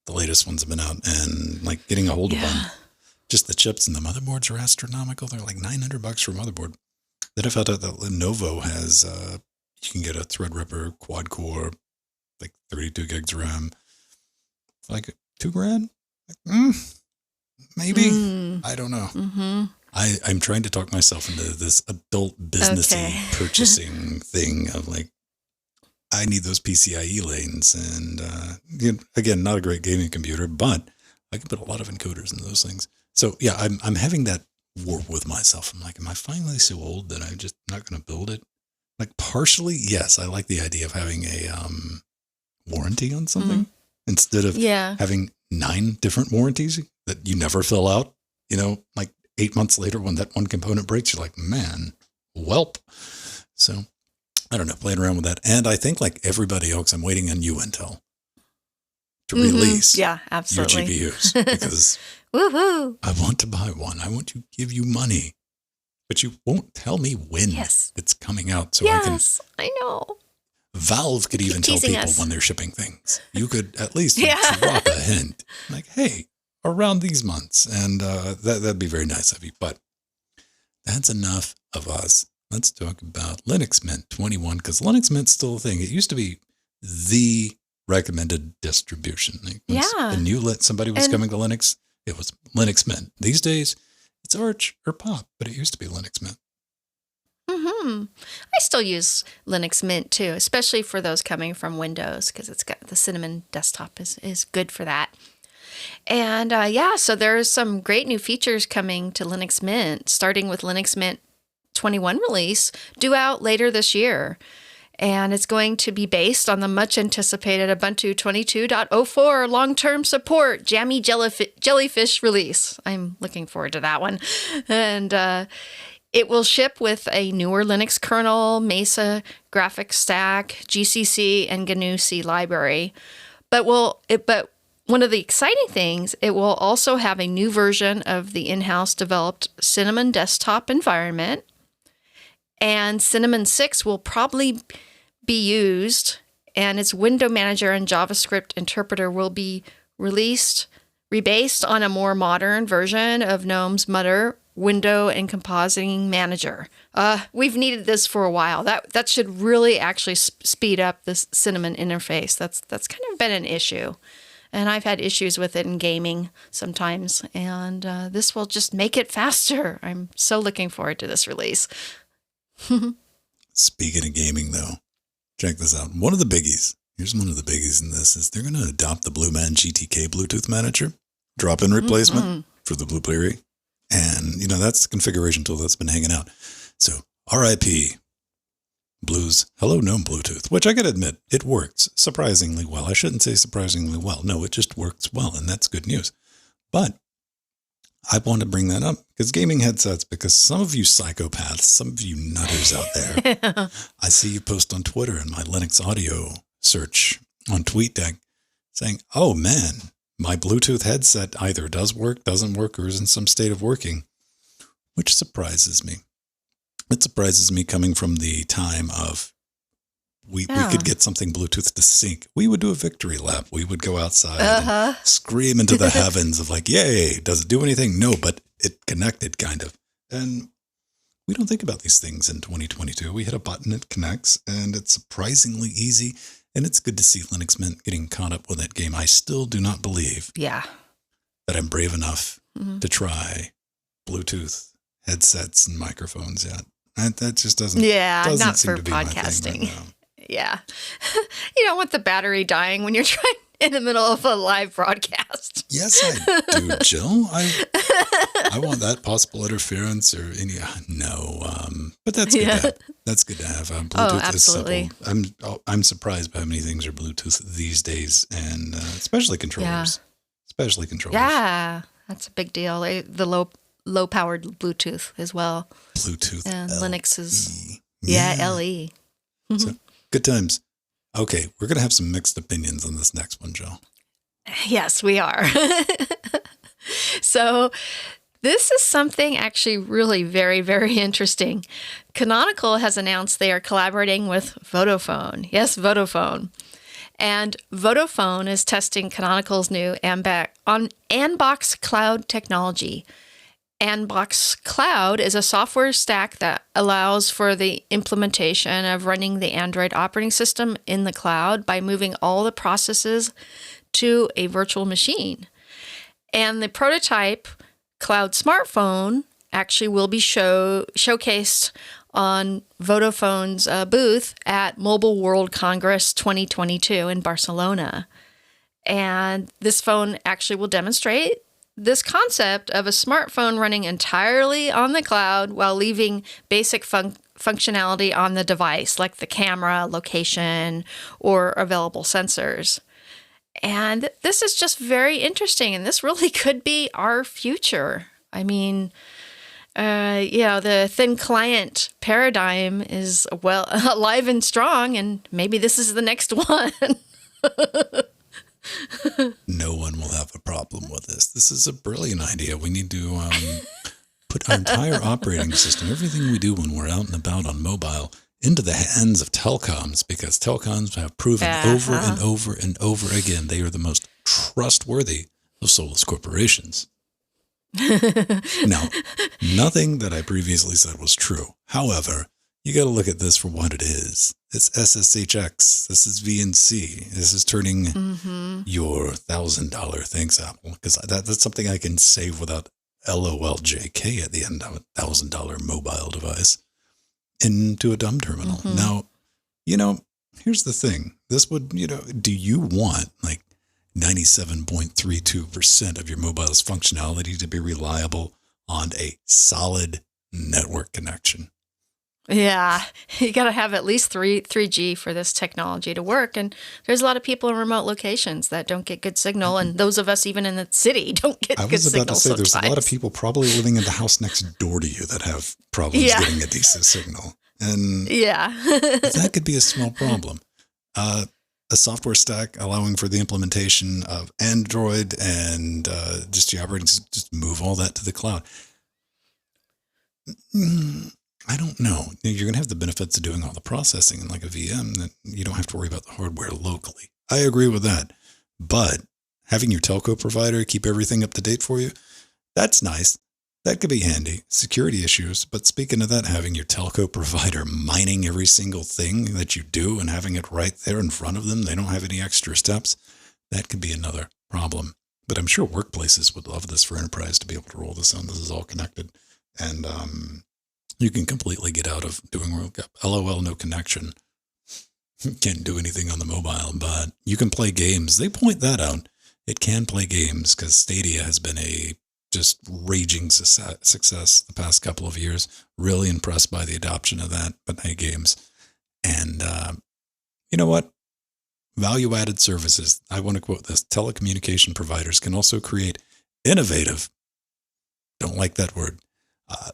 the latest ones have been out, and like getting a hold of one. Just the chips and the motherboards are astronomical. They're like $900 for a motherboard. Then I found out that Lenovo has, you can get a Threadripper quad core, like 32 gigs RAM, like $2,000. Like, maybe. I don't know. Mm-hmm. I'm trying to talk myself into this adult businessy purchasing thing of like, I need those PCIe lanes, and again, not a great gaming computer, but I can put a lot of encoders into those things. So yeah, I'm having that war with myself. I'm like, am I finally so old that I'm just not going to build it? Like partially, yes, I like the idea of having a warranty on something instead of having 9 different warranties that you never fill out. Like 8 months later when that one component breaks, you're like, man, welp. So I don't know, playing around with that. And I think like everybody else, I'm waiting on UNCUT to release your GPUs, because I want to buy one. I want to give you money, but you won't tell me when it's coming out. So I know. Valve could even tell people when they're shipping things. You could at least drop a hint like, hey, around these months. And that'd be very nice of you. But that's enough of us. Let's talk about Linux Mint 21, because Linux Mint's still a thing. It used to be the recommended distribution. Like somebody was coming to Linux, it was Linux Mint. These days, it's Arch or Pop, but it used to be Linux Mint. I still use Linux Mint too, especially for those coming from Windows, because it's got the Cinnamon desktop is good for that. And so there's some great new features coming to Linux Mint, starting with Linux Mint 21 release due out later this year. And it's going to be based on the much anticipated Ubuntu 22.04 long-term support Jammy Jellyfish release. I'm looking forward to that one. And it will ship with a newer Linux kernel, Mesa graphics stack, GCC, and GNU-C library. But one of the exciting things, it will also have a new version of the in-house developed Cinnamon desktop environment. And Cinnamon 6 will probably be used, and its window manager and JavaScript interpreter will be rebased on a more modern version of GNOME's Mutter window and compositing manager. We've needed this for a while. That should really actually speed up this Cinnamon interface. That's kind of been an issue. And I've had issues with it in gaming sometimes, and this will just make it faster. I'm so looking forward to this release. Speaking of gaming, though, check this out. One of the biggies, here's one of the biggies in this, is they're going to adopt the Blueman GTK Bluetooth manager, drop-in replacement for the Blueberry. And, that's the configuration tool that's been hanging out. So, RIP, Blue's Hello GNOME Bluetooth, which I got to admit, it works surprisingly well. I shouldn't say surprisingly well. No, it just works well, and that's good news. But I want to bring that up because gaming headsets, because some of you psychopaths, some of you nutters out there, I see you post on Twitter in my Linux audio search on TweetDeck saying, oh man, my Bluetooth headset either does work, doesn't work, or is in some state of working, which surprises me. It surprises me coming from the time of we could get something Bluetooth to sync. We would do a victory lap. We would go outside and scream into the heavens of like, yay, does it do anything? No, but it connected kind of. And we don't think about these things in 2022. We hit a button, it connects, and it's surprisingly easy. And it's good to see Linux Mint getting caught up with that game. I still do not believe that I'm brave enough to try Bluetooth headsets and microphones yet. That just doesn't not seem for to be podcasting. my thing right now. Yeah. You don't want the battery dying when you're trying in the middle of a live broadcast. Yes, I do, Jill. I want that possible interference or any. But that's good. That's good to have. Bluetooth is simple. I'm surprised by how many things are Bluetooth these days, and especially controllers. Yeah, that's a big deal. The low powered Bluetooth as well. Bluetooth and LE. Linux is LE. So good times. Okay, we're gonna have some mixed opinions on this next one, Joe. Yes, we are. So this is something actually really very, very interesting. Canonical has announced they are collaborating with Vodafone. Yes, Vodafone. And Vodafone is testing Canonical's new Anbox Cloud technology. Anbox Cloud is a software stack that allows for the implementation of running the Android operating system in the cloud by moving all the processes to a virtual machine. And the prototype cloud smartphone actually will be showcased on Vodafone's booth at Mobile World Congress 2022 in Barcelona. And this phone actually will demonstrate this concept of a smartphone running entirely on the cloud while leaving basic functionality on the device, like the camera, location, or available sensors. And this is just very interesting, and this really could be our future. I mean, the thin client paradigm is alive and strong, and maybe this is the next one. No one will have a problem with this. This is a brilliant idea. We need to put our entire operating system, everything we do when we're out and about on mobile, into the hands of telecoms, because telecoms have proven over and over and over again they are the most trustworthy of soulless corporations. Now, nothing that I previously said was true. However, you got to look at this for what it is. It's SSHX. This is VNC. This is turning your $1,000, thanks Apple, because that's something I can save without LOLJK at the end of a $1,000 mobile device into a dumb terminal. Now, here's the thing. This would, do you want like 97.32% of your mobile's functionality to be reliable on a solid network connection? Yeah, you got to have at least 3G for this technology to work. And there's a lot of people in remote locations that don't get good signal. And those of us even in the city don't get good signal. I was about to say, there's a lot of people probably living in the house next door to you that have problems getting a decent signal. And that could be a small problem. A software stack allowing for the implementation of Android and just the operating system, just move all that to the cloud. I don't know. You're going to have the benefits of doing all the processing in like a VM that you don't have to worry about the hardware locally. I agree with that. But having your telco provider keep everything up to date for you, that's nice. That could be handy. Security issues. But speaking of that, having your telco provider mining every single thing that you do and having it right there in front of them, they don't have any extra steps. That could be another problem. But I'm sure workplaces would love this for enterprise to be able to roll this on. This is all connected. And, you can completely get out of doing LOL, no connection. Can't do anything on the mobile, but you can play games. They point that out. It can play games because Stadia has been a just raging success the past couple of years. Really impressed by the adoption of that, but hey, games. And you know what? Value-added services. I want to quote this. Telecommunication providers can also create innovative, don't like that word,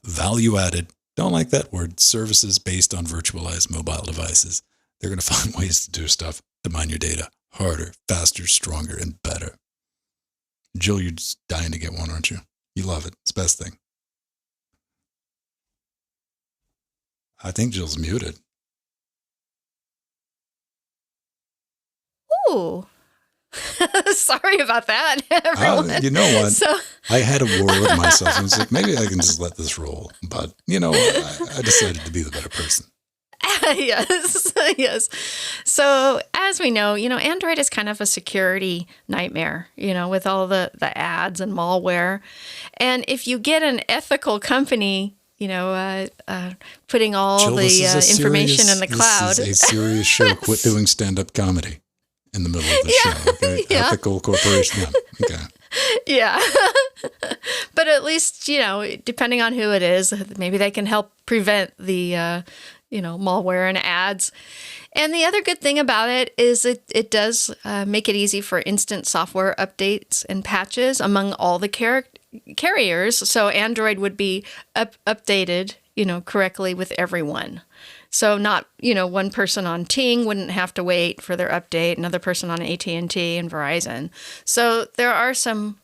value-added, don't like that word, services based on virtualized mobile devices. They're going to find ways to do stuff to mine your data harder, faster, stronger, and better. Jill, you're just dying to get one, aren't you? You love it. It's the best thing. I think Jill's muted. Ooh. Sorry about that, everyone. You know what? I had a war with myself and was like, maybe I can just let this roll. But, I decided to be the better person. Yes. So as we know, Android is kind of a security nightmare, with all the ads and malware. And if you get an ethical company, putting all Jill, the information in the cloud. This is a serious show. Quit doing stand-up comedy in the middle of the show. Okay? Ethical corporation. Okay. Yeah. But at least, depending on who it is, maybe they can help prevent the, malware and ads. And the other good thing about it is it does make it easy for instant software updates and patches among all the carriers. So Android would be updated, correctly with everyone. So not, one person on Ting wouldn't have to wait for their update, another person on AT&T and Verizon. So there are some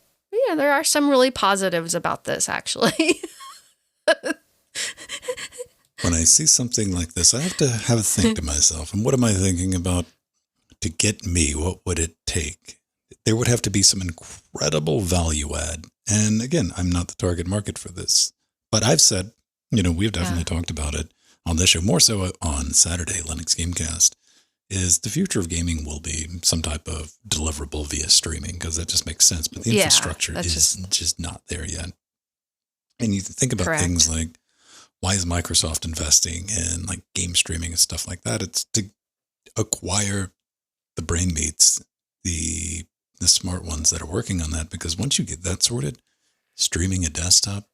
really positives about this, actually. When I see something like this, I have to have a think to myself. And what am I thinking about? To get me, what would it take? There would have to be some incredible value add. And again, I'm not the target market for this. But I've said, we've definitely talked about it on this show, more so on Saturday, Linux Gamecast, is the future of gaming will be some type of deliverable via streaming, because that just makes sense. But the infrastructure is just not there yet. And you think about things like, why is Microsoft investing in like game streaming and stuff like that? It's to acquire the brain meats, the smart ones that are working on that, because once you get that sorted, streaming a desktop,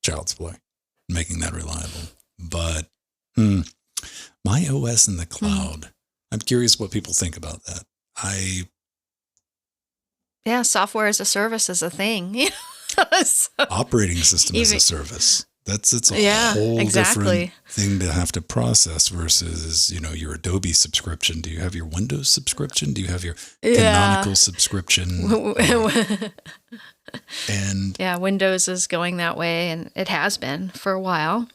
child's play, making that reliable. But my OS in the cloud, I'm curious what people think about that. Software as a service is a thing. Operating system as a service. It's a whole different thing to have to process versus, your Adobe subscription. Do you have your Windows subscription? Do you have your Canonical subscription? And Windows is going that way, and it has been for a while.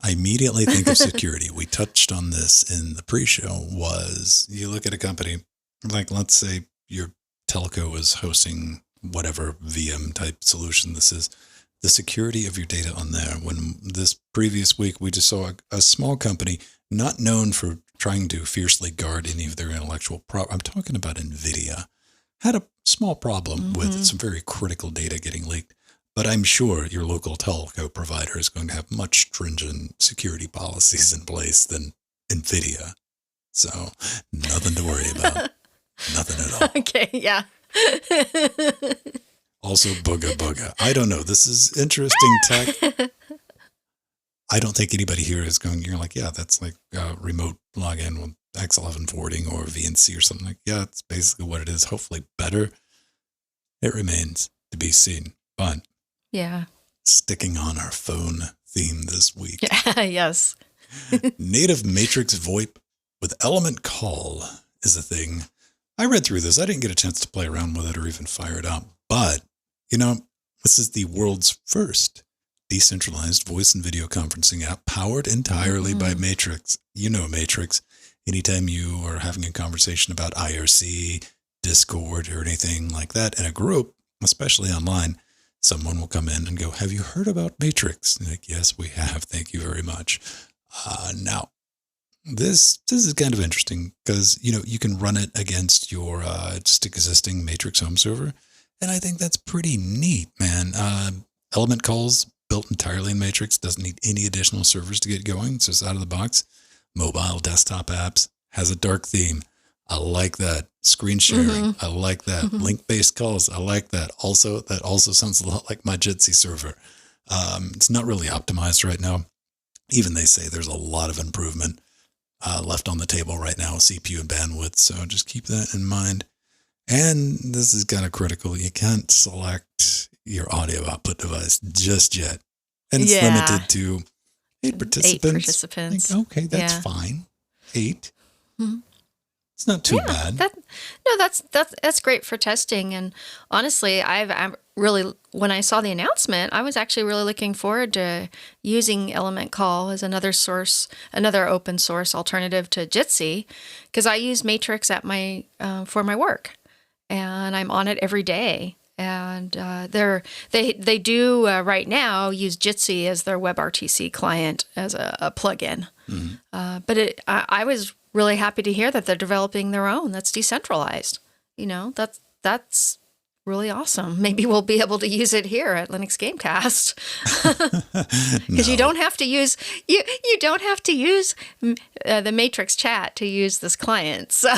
I immediately think of security. We touched on this in the pre-show. Was you look at a company like, let's say your telco is hosting whatever VM type solution this is, the security of your data on there. When this previous week, we just saw a small company not known for trying to fiercely guard any of their intellectual property. I'm talking about NVIDIA. Had a small problem with some very critical data getting leaked. But I'm sure your local telco provider is going to have much stringent security policies in place than NVIDIA. So nothing to worry about. Nothing at all. Okay, yeah. Also, booga booga. I don't know. This is interesting tech. I don't think anybody here is going, you're like, yeah, that's like remote login with X11 forwarding or VNC or something like that. Yeah, it's basically what it is. Hopefully better. It remains to be seen. But yeah, sticking on our phone theme this week. Yes. Native matrix VoIP with element call is a thing. I read through this. I didn't get a chance to play around with it or even fire it up. But, this is the world's first decentralized voice and video conferencing app powered entirely by Matrix. You know Matrix. Anytime you are having a conversation about IRC, Discord, or anything like that in a group, especially online, someone will come in and go, have you heard about Matrix? And like, yes, we have. Thank you very much. Now, this is kind of interesting because, you can run it against your just existing Matrix home server. And I think that's pretty neat, man. Element calls built entirely in Matrix, doesn't need any additional servers to get going. It's just out of the box. Mobile desktop apps, has a dark theme. I like that. Screen sharing, I like that. Link-based calls, I like that. Also, that also sounds a lot like my Jitsi server. It's not really optimized right now. Even they say there's a lot of improvement left on the table right now, CPU and bandwidth. So just keep that in mind. And this is kind of critical. You can't select your audio output device just yet. And it's limited to 8 participants. 8 participants. Like, okay, that's fine. 8. It's not too bad. That's great for testing. And honestly, I'm really, when I saw the announcement, I was actually really looking forward to using Element Call as another open source alternative to Jitsi, because I use Matrix at for my work, and I'm on it every day. And they do right now use Jitsi as their WebRTC client as a plugin. But I was really happy to hear that they're developing their own that's decentralized. That's really awesome. Maybe we'll be able to use it here at Linux Gamecast, because you don't have to use you don't have to use the Matrix chat to use this client. So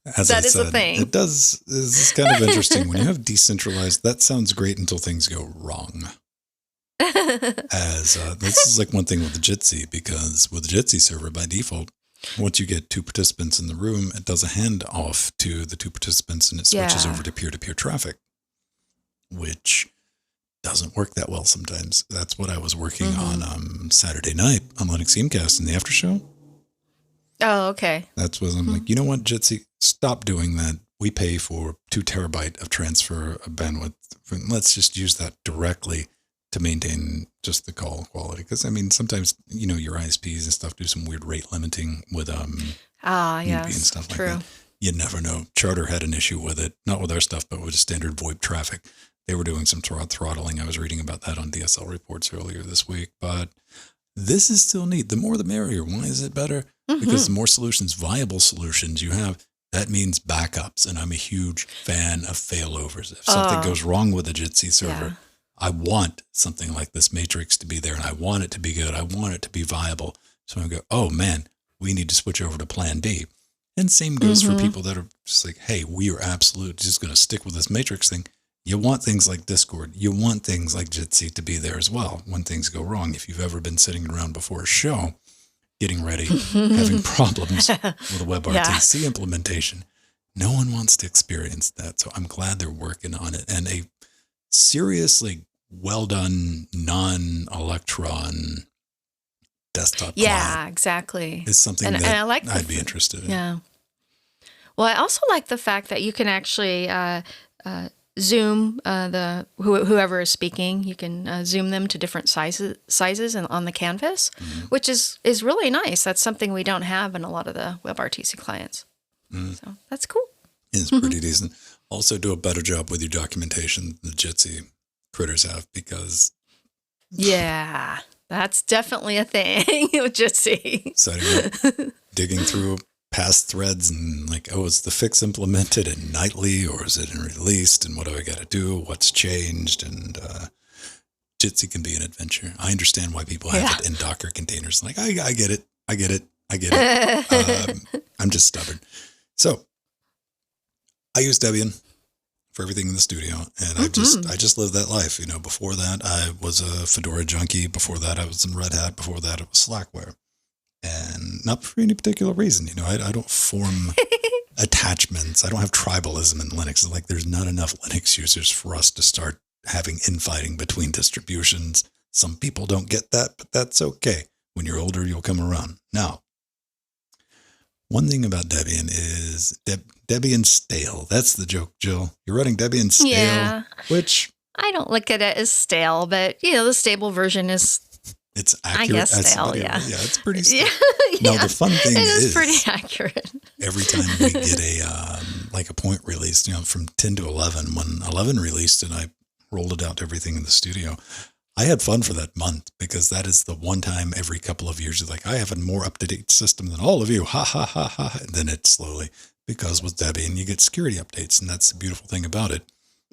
that is a thing. It does. It's kind of interesting when you have decentralized. That sounds great until things go wrong. This is like one thing with the Jitsi, because with the Jitsi server by default, once you get 2 participants in the room, it does a handoff to the 2 participants and it switches over to peer-to-peer traffic, which doesn't work that well sometimes. That's what I was working on Saturday night on Linux Gamecast in the after show. Oh, okay. That's what I'm like, you know what, Jitsi, stop doing that. We pay for 2 terabyte of transfer of bandwidth. Let's just use that directly to maintain just the call quality. Because, sometimes, your ISPs and stuff do some weird rate limiting with yes, and stuff like true. that. You never know. Charter had an issue with it, not with our stuff, but with standard VoIP traffic. They were doing some throttling. I was reading about that on DSL reports earlier this week. But this is still neat. The more the merrier. Why is it better? Because the more viable solutions you have, that means backups. And I'm a huge fan of failovers. If something goes wrong with a Jitsi server, I want something like this Matrix to be there, and I want it to be good. I want it to be viable. So I go, oh man, we need to switch over to plan B. And same goes for people that are just like, hey, we are absolutely just going to stick with this Matrix thing. You want things like Discord. You want things like Jitsi to be there as well when things go wrong. If you've ever been sitting around before a show, getting ready, having problems with a WebRTC implementation, no one wants to experience that. So I'm glad they're working on it. And a seriously well done non-Electron desktop client exactly. is something that I like I'd be interested in. Yeah. Well, I also like the fact that you can actually zoom whoever is speaking. You can zoom them to different sizes and on the canvas, which is really nice. That's something we don't have in a lot of the WebRTC clients. So that's cool. It's pretty decent. Also, do a better job with your documentation than the Jitsi critters have, because that's definitely a thing with Jitsi. Setting up digging through past threads and like, oh, is the fix implemented in nightly or is it in released? And what do I got to do? What's changed? And Jitsi can be an adventure. I understand why people have it in Docker containers. Like, I get it. I get it. I'm just stubborn. So I use Debian for everything in the studio, and I just lived that life. You know, before that, I was a Fedora junkie. Before that, I was in Red Hat. Before that, it was Slackware. And not for any particular reason. You know, I don't form attachments. I don't have tribalism in Linux. It's like there's not enough Linux users for us to start having infighting between distributions. Some people don't get that, but that's okay. When you're older, you'll come around. Now, one thing about Debian is Debian stale. That's the joke, Jill. You're running Debian stale, which... I don't look at it as stale, but, you know, the stable version is... It's accurate. I guess stale, yeah, it's pretty stale. Now, the fun thing is pretty accurate. Every time we get a point released, you know, from 10 to 11, when 11 released and I rolled it out to everything in the studio, I had fun for that month because that is the one time every couple of years, like, I have a more up-to-date system than all of you. Ha, ha, ha, ha. And then it slowly, because with Debian, you get security updates. And that's the beautiful thing about it.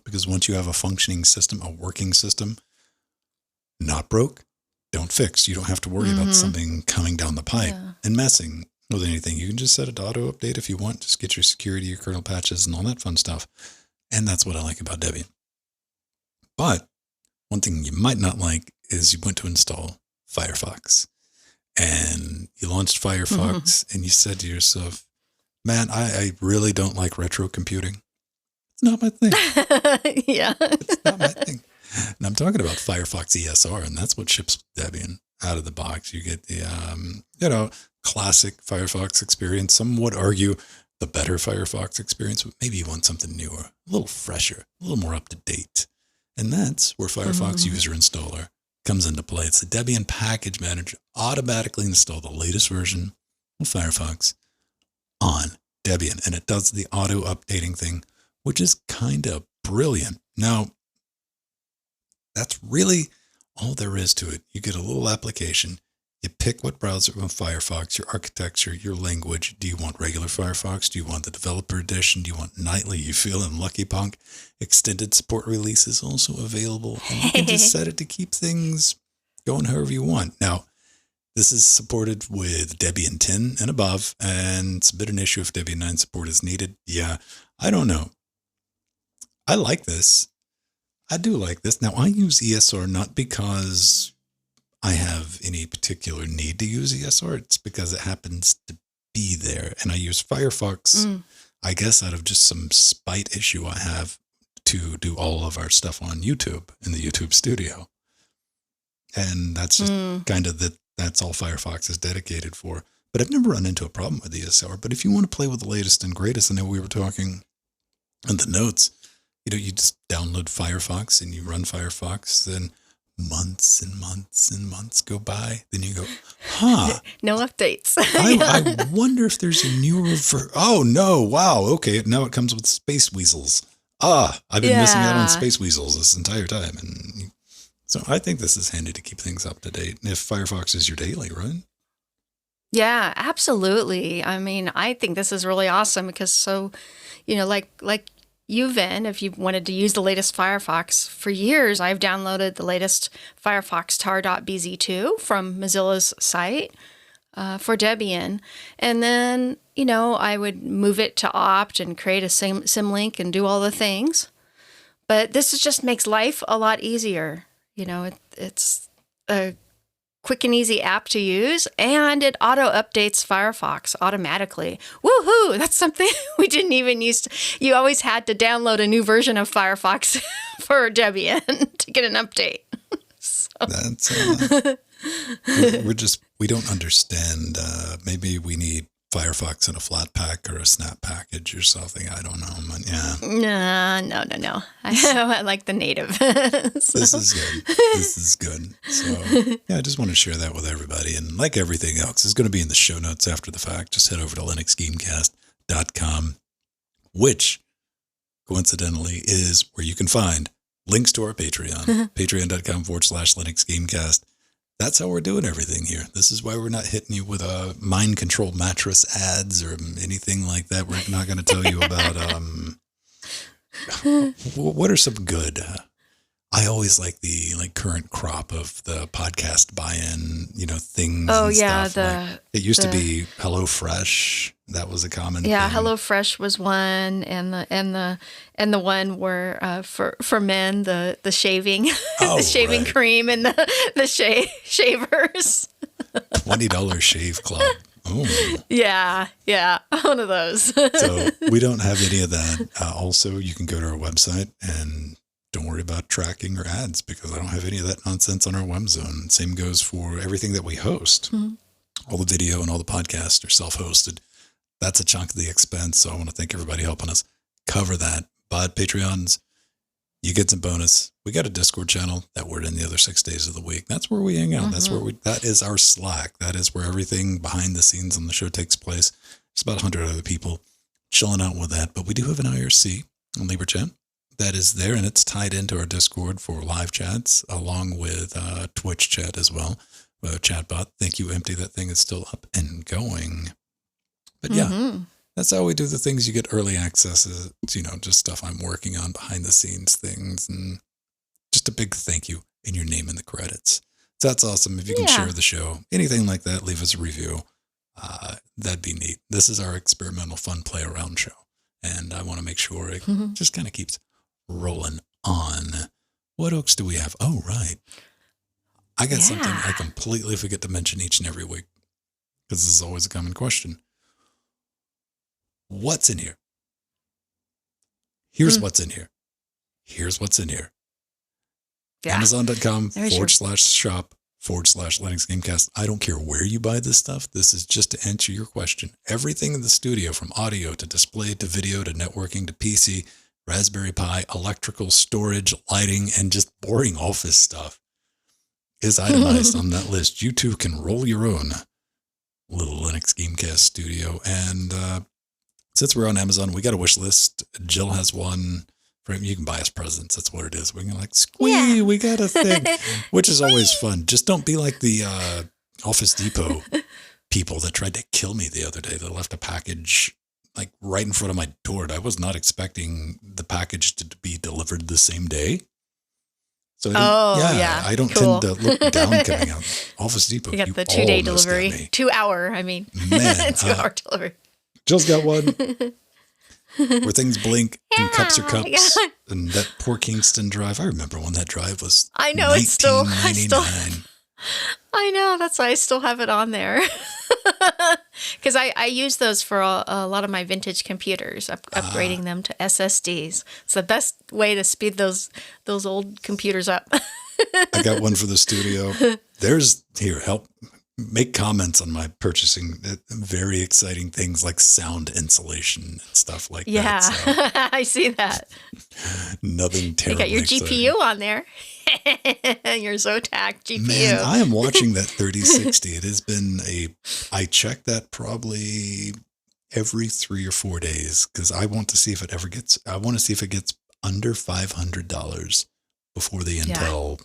Because once you have a functioning system, a working system, not broke, don't fix. You don't have to worry about something coming down the pipe and messing with anything. You can just set it to auto update if you want. Just get your security, your kernel patches, and all that fun stuff. And that's what I like about Debian. But one thing you might not like is you went to install Firefox and you launched Firefox and you said to yourself, man, I really don't like retro computing. It's not my thing. It's not my thing. And I'm talking about Firefox ESR, and that's what ships with Debian out of the box. You get the, classic Firefox experience. Some would argue the better Firefox experience, but maybe you want something newer, a little fresher, a little more up to date. And that's where Firefox User Installer comes into play. It's the Debian package manager automatically install the latest version of Firefox on Debian. And it does the auto updating thing, which is kind of brilliant. Now, that's really all there is to it. You get a little application. You pick what browser from Firefox, your architecture, your language. Do you want regular Firefox? Do you want the developer edition? Do you want nightly? You feeling lucky punk? Extended support release is also available. And you can just set it to keep things going however you want. Now, this is supported with Debian 10 and above, and it's a bit an issue if Debian 9 support is needed. Yeah, I don't know. I like this. I do like this. Now, I use ESR not because I have any particular need to use ESR. It's because it happens to be there. And I use Firefox, I guess, out of just some spite issue I have to do all of our stuff on YouTube in the YouTube studio. And that's just kind of that's all Firefox is dedicated for. But I've never run into a problem with ESR. But if you want to play with the latest and greatest, I know we were talking in the notes, you just download Firefox and you run Firefox, then months and months and months go by. Then you go, no updates. I wonder if there's a newer oh, no. Wow. Okay. Now it comes with Space Weasels. I've been missing out on Space Weasels this entire time. And so I think this is handy to keep things up to date. If Firefox is your daily, right? Yeah, absolutely. I mean, I think this is really awesome because like you, Vin, if you wanted to use the latest Firefox, for years I've downloaded the latest Firefox tar.bz2 from Mozilla's site for Debian. And then, I would move it to opt and create a symlink and do all the things. But this just makes life a lot easier. It's a quick and easy app to use, and it auto updates Firefox automatically. Woohoo! That's something we didn't even use. You always had to download a new version of Firefox for Debian to get an update. That's we don't understand. Maybe we need Firefox in a flat pack or a snap package or something. I don't know. But yeah. No. I like the native. This is good. So yeah, I just want to share that with everybody. And like everything else, it's going to be in the show notes after the fact. Just head over to linuxgamecast.com, which coincidentally is where you can find links to our Patreon, patreon.com/linuxgamecast. that's how we're doing everything here. This is why we're not hitting you with a mind control mattress ads or anything like that. We're not going to tell you about what are some good. I always like the current crop of the podcast buy-in, things. Oh and yeah, stuff. It used to be HelloFresh. That was a common thing. HelloFresh was one, and the one where for men the shaving the shaving cream and the shavers. $20 shave club. Oh. Yeah, one of those. So we don't have any of that. Also, you can go to our website and don't worry about tracking or ads because I don't have any of that nonsense on our web zone. Same goes for everything that we host. Mm-hmm. All the video and all the podcasts are self-hosted. That's a chunk of the expense. So I want to thank everybody helping us cover that. But Patreons, you get some bonus. We got a Discord channel that we're in the other 6 days of the week. That's where we hang out. Mm-hmm. That's where that is our Slack. That is where everything behind the scenes on the show takes place. There's about 100 other people chilling out with that. But we do have an IRC on LibreChat that is there, and it's tied into our Discord for live chats, along with Twitch chat as well. Chatbot, thank you, Empty. That thing is still up and going. But yeah, that's how we do the things. You get early access, just stuff I'm working on behind the scenes things, and just a big thank you in your name in the credits. So that's awesome. If you can share the show, anything like that, leave us a review. That'd be neat. This is our experimental fun play around show, and I want to make sure it just kind of keeps rolling on. What else do we have? Oh, right. I got something I completely forget to mention each and every week because this is always a common question. What's in here? Here's what's in here. Here's what's in here. Yeah. Amazon.com/shop/Linux Gamecast. I don't care where you buy this stuff. This is just to answer your question. Everything in the studio, from audio to display to video to networking to PC, Raspberry Pi, electrical, storage, lighting, and just boring office stuff is itemized on that list. You too can roll your own little Linux Gamecast studio. And since we're on Amazon, we got a wish list. Jill has one. You can buy us presents. That's what it is. We can squee, we got a thing, which is always fun. Just don't be like the Office Depot people that tried to kill me the other day. They left a package right in front of my door. I was not expecting the package to be delivered the same day. So I don't tend to look down coming out. Office Depot. You got the 2-day delivery. 2 hour, Man. 2 hour delivery. Jill's got one where things blink and cups are cups. And that poor Kingston drive. I remember when that drive was I know, it's still, I know, that's why I still have it on there. Because I use those for a lot of my vintage computers, upgrading them to SSDs. It's the best way to speed those old computers up. I got one for the studio. Help make comments on my purchasing. Very exciting things like sound insulation and stuff like that. Yeah, so. I see that. Nothing terrible. You got your GPU on there. Your Zotac GPU. Man, I am watching that 3060. It has been I check that probably every 3 or 4 days because I want to see if it gets under $500 before the Intel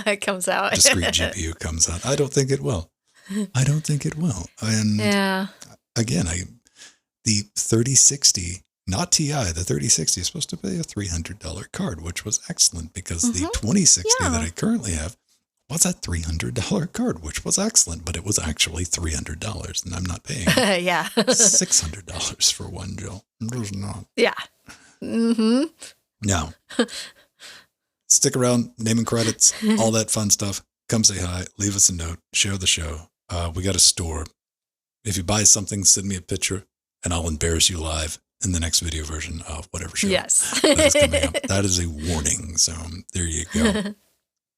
it comes out. Discrete GPU comes out. I don't think it will. And again, the 3060, not TI, the 3060 is supposed to be a $300 card, which was excellent because the 2060 that I currently have was a $300 card, which was excellent, but it was actually $300, and I'm not paying $600 for one, Jill. It was not. Yeah. Mm-hmm. Now, stick around, name and credits, all that fun stuff. Come say hi, leave us a note, share the show. We got a store. If you buy something, send me a picture, and I'll embarrass you live in the next video version of whatever show that is coming up. That is a warning. So there you go.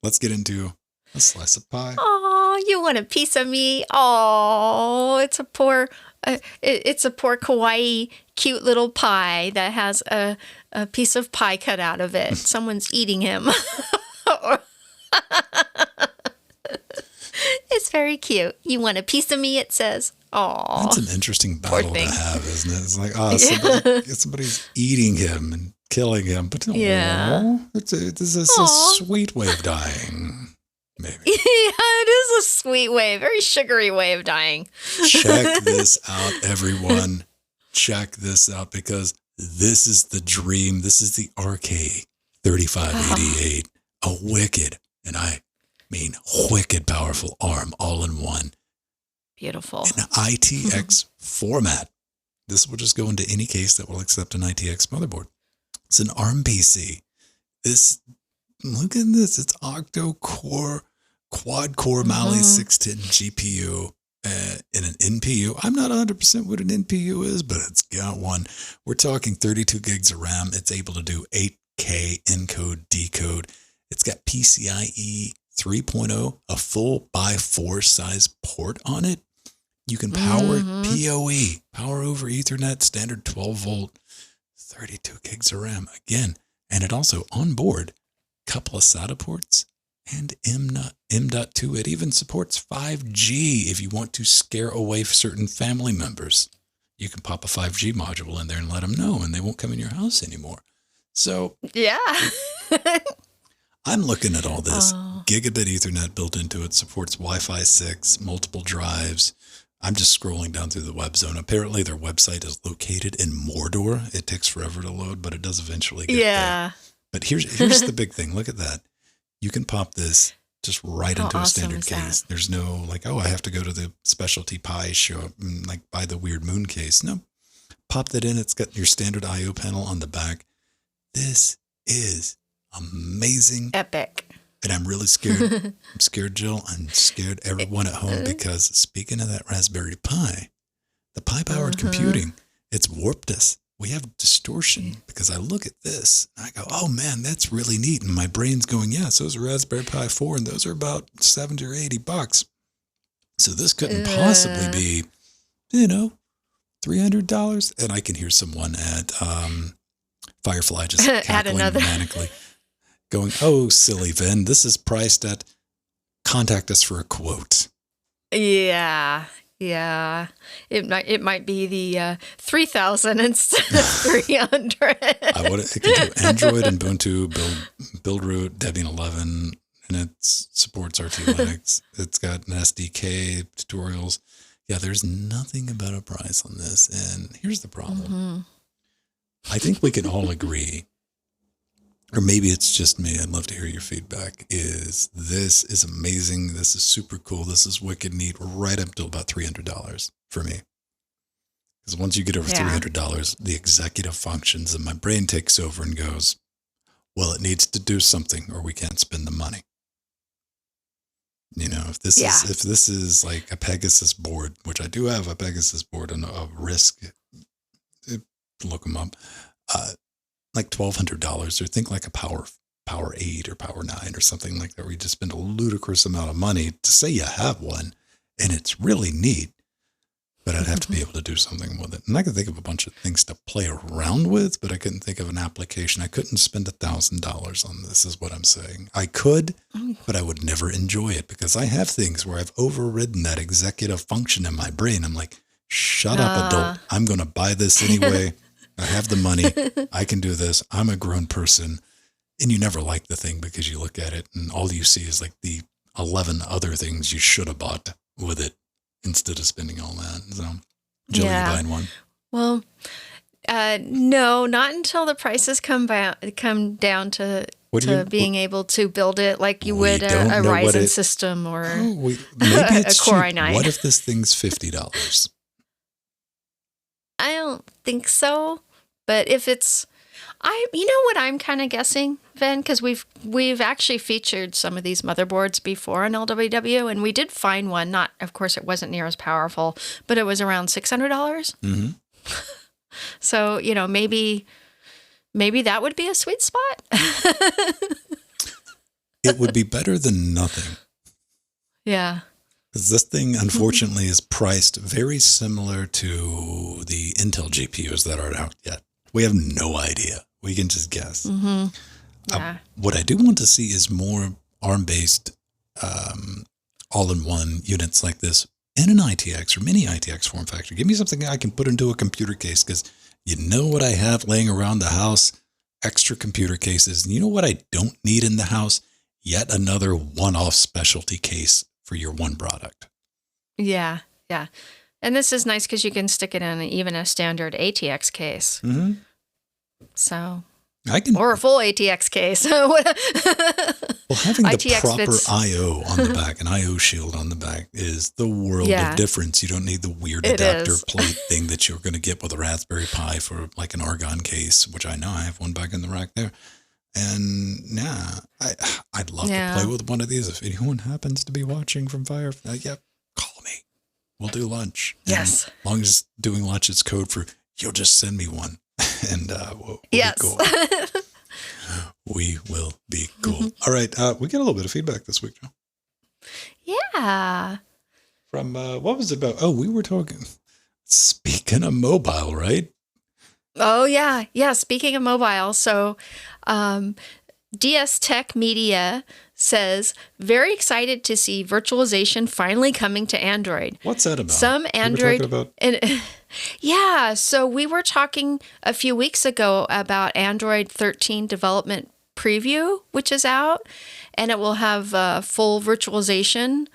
Let's get into a slice of pie. Oh, you want a piece of me? Oh, it's a poor kawaii, cute little pie that has a piece of pie cut out of it. Someone's eating him. It's very cute. You want a piece of me? It says. Oh, that's an interesting battle to have, isn't it? It's like, somebody's eating him and killing him, but this is a sweet way of dying. Maybe. Yeah, it is a sweet way, very sugary way of dying. Check this out, everyone. Check this out, because this is the dream. This is the RK3588. A wicked, and I mean wicked powerful ARM all in one. Beautiful. In ITX format. This will just go into any case that will accept an ITX motherboard. It's an ARM PC. Look at this. It's octo-core, quad-core Mali 610 GPU and an NPU. I'm not 100% what an NPU is, but it's got one. We're talking 32 gigs of RAM. It's able to do 8K encode, decode. It's got PCIe 3.0, a full by 4 size port on it. You can power PoE, power over Ethernet, standard 12 volt, 32 gigs of RAM again. And it also on board, couple of SATA ports and M.2. It even supports 5G if you want to scare away certain family members. You can pop a 5G module in there and let them know, and they won't come in your house anymore. So yeah. I'm looking at all this. Gigabit Ethernet built into it, supports Wi-Fi 6, multiple drives. I'm just scrolling down through the web zone. Apparently their website is located in Mordor. It takes forever to load, but it does eventually get there. But here's the big thing. Look at that. You can pop this just right into a standard case. There's no like, oh, I have to go to the specialty Pi shop and like buy the weird moon case. No, pop that in. It's got your standard I/O panel on the back. This is amazing. Epic. And I'm really scared. I'm scared, Jill. I'm scared everyone at home, because speaking of that Raspberry Pi, the Pi-powered computing, it's warped us. We have distortion, because I look at this and I go, oh man, that's really neat. And my brain's going, yes, those are Raspberry Pi 4 and those are about $70 or $80. So this couldn't possibly be, $300. And I can hear someone at Firefly just cackling manically. Going, oh, silly Vin, this is priced at, contact us for a quote. Yeah. It might be the 3,000 instead of 300. It can do Android and Ubuntu, build root, Debian 11, and it supports RT Linux. It's got an SDK, tutorials. Yeah, there's nothing about a price on this. And here's the problem. I think we can all agree, or maybe it's just me, I'd love to hear your feedback, is this is amazing. This is super cool. This is wicked neat, right up to about $300 for me. Because once you get over $300, the executive functions and my brain takes over and goes, well, it needs to do something or we can't spend the money. If this is like a Pegasus board, which I do have a Pegasus board and a RISC, look them up, like $1,200, or think like a Power 8 or Power 9 or something like that, where you just spend a ludicrous amount of money to say you have one, and it's really neat, but I'd have to be able to do something with it. And I could think of a bunch of things to play around with, but I couldn't think of an application. I couldn't spend $1,000 on this, is what I'm saying. I could, but I would never enjoy it, because I have things where I've overridden that executive function in my brain. I'm like, shut up, adult. I'm going to buy this anyway. I have the money. I can do this. I'm a grown person. And you never like the thing because you look at it and all you see is like the 11 other things you should have bought with it instead of spending all that. So, Jill, you buying one? Well, no, not until the prices come down to being able to build it like you would a Ryzen system or maybe it's a Core cheap. i9. What if this thing's $50? I don't think so. But if it's, you know what I'm kind of guessing, Vin, because we've actually featured some of these motherboards before on LWW, and we did find one. Not, of course, it wasn't near as powerful, but it was around $600. Mm-hmm. So maybe that would be a sweet spot. It would be better than nothing. Yeah. Because this thing, unfortunately, is priced very similar to the Intel GPUs that aren't out yet. We have no idea. We can just guess. Mm-hmm. Yeah. What I do want to see is more ARM-based all-in-one units like this in an ITX or mini ITX form factor. Give me something I can put into a computer case, because you know what I have laying around the house? Extra computer cases. And you know what I don't need in the house? yet another one-off specialty case for your one product. Yeah. And this is nice because you can stick it in even a standard ATX case. Mm-hmm. So, or a full ATX case. Well, having the ITX proper fits. I/O on the back, an I/O shield on the back, is the world of difference. You don't need the weird adapter plate thing that you're going to get with a Raspberry Pi for like an Argon case, which I know I have one back in the rack there. And I'd love to play with one of these. If anyone happens to be watching from Fire, call me. We'll do lunch. Yes. And as long as doing lunch is code for you'll just send me one. And we'll be cool. We will be cool. Mm-hmm. All right. We got a little bit of feedback this week, Joe. Yeah. From, what was it about? Oh, we were talking, speaking of mobile, right? Oh, yeah. Yeah. Speaking of mobile. So, DS Tech Media says, very excited to see virtualization finally coming to Android. What's that about? Some Android. Yeah. So we were talking a few weeks ago about Android 13 development preview, which is out, and it will have full virtualization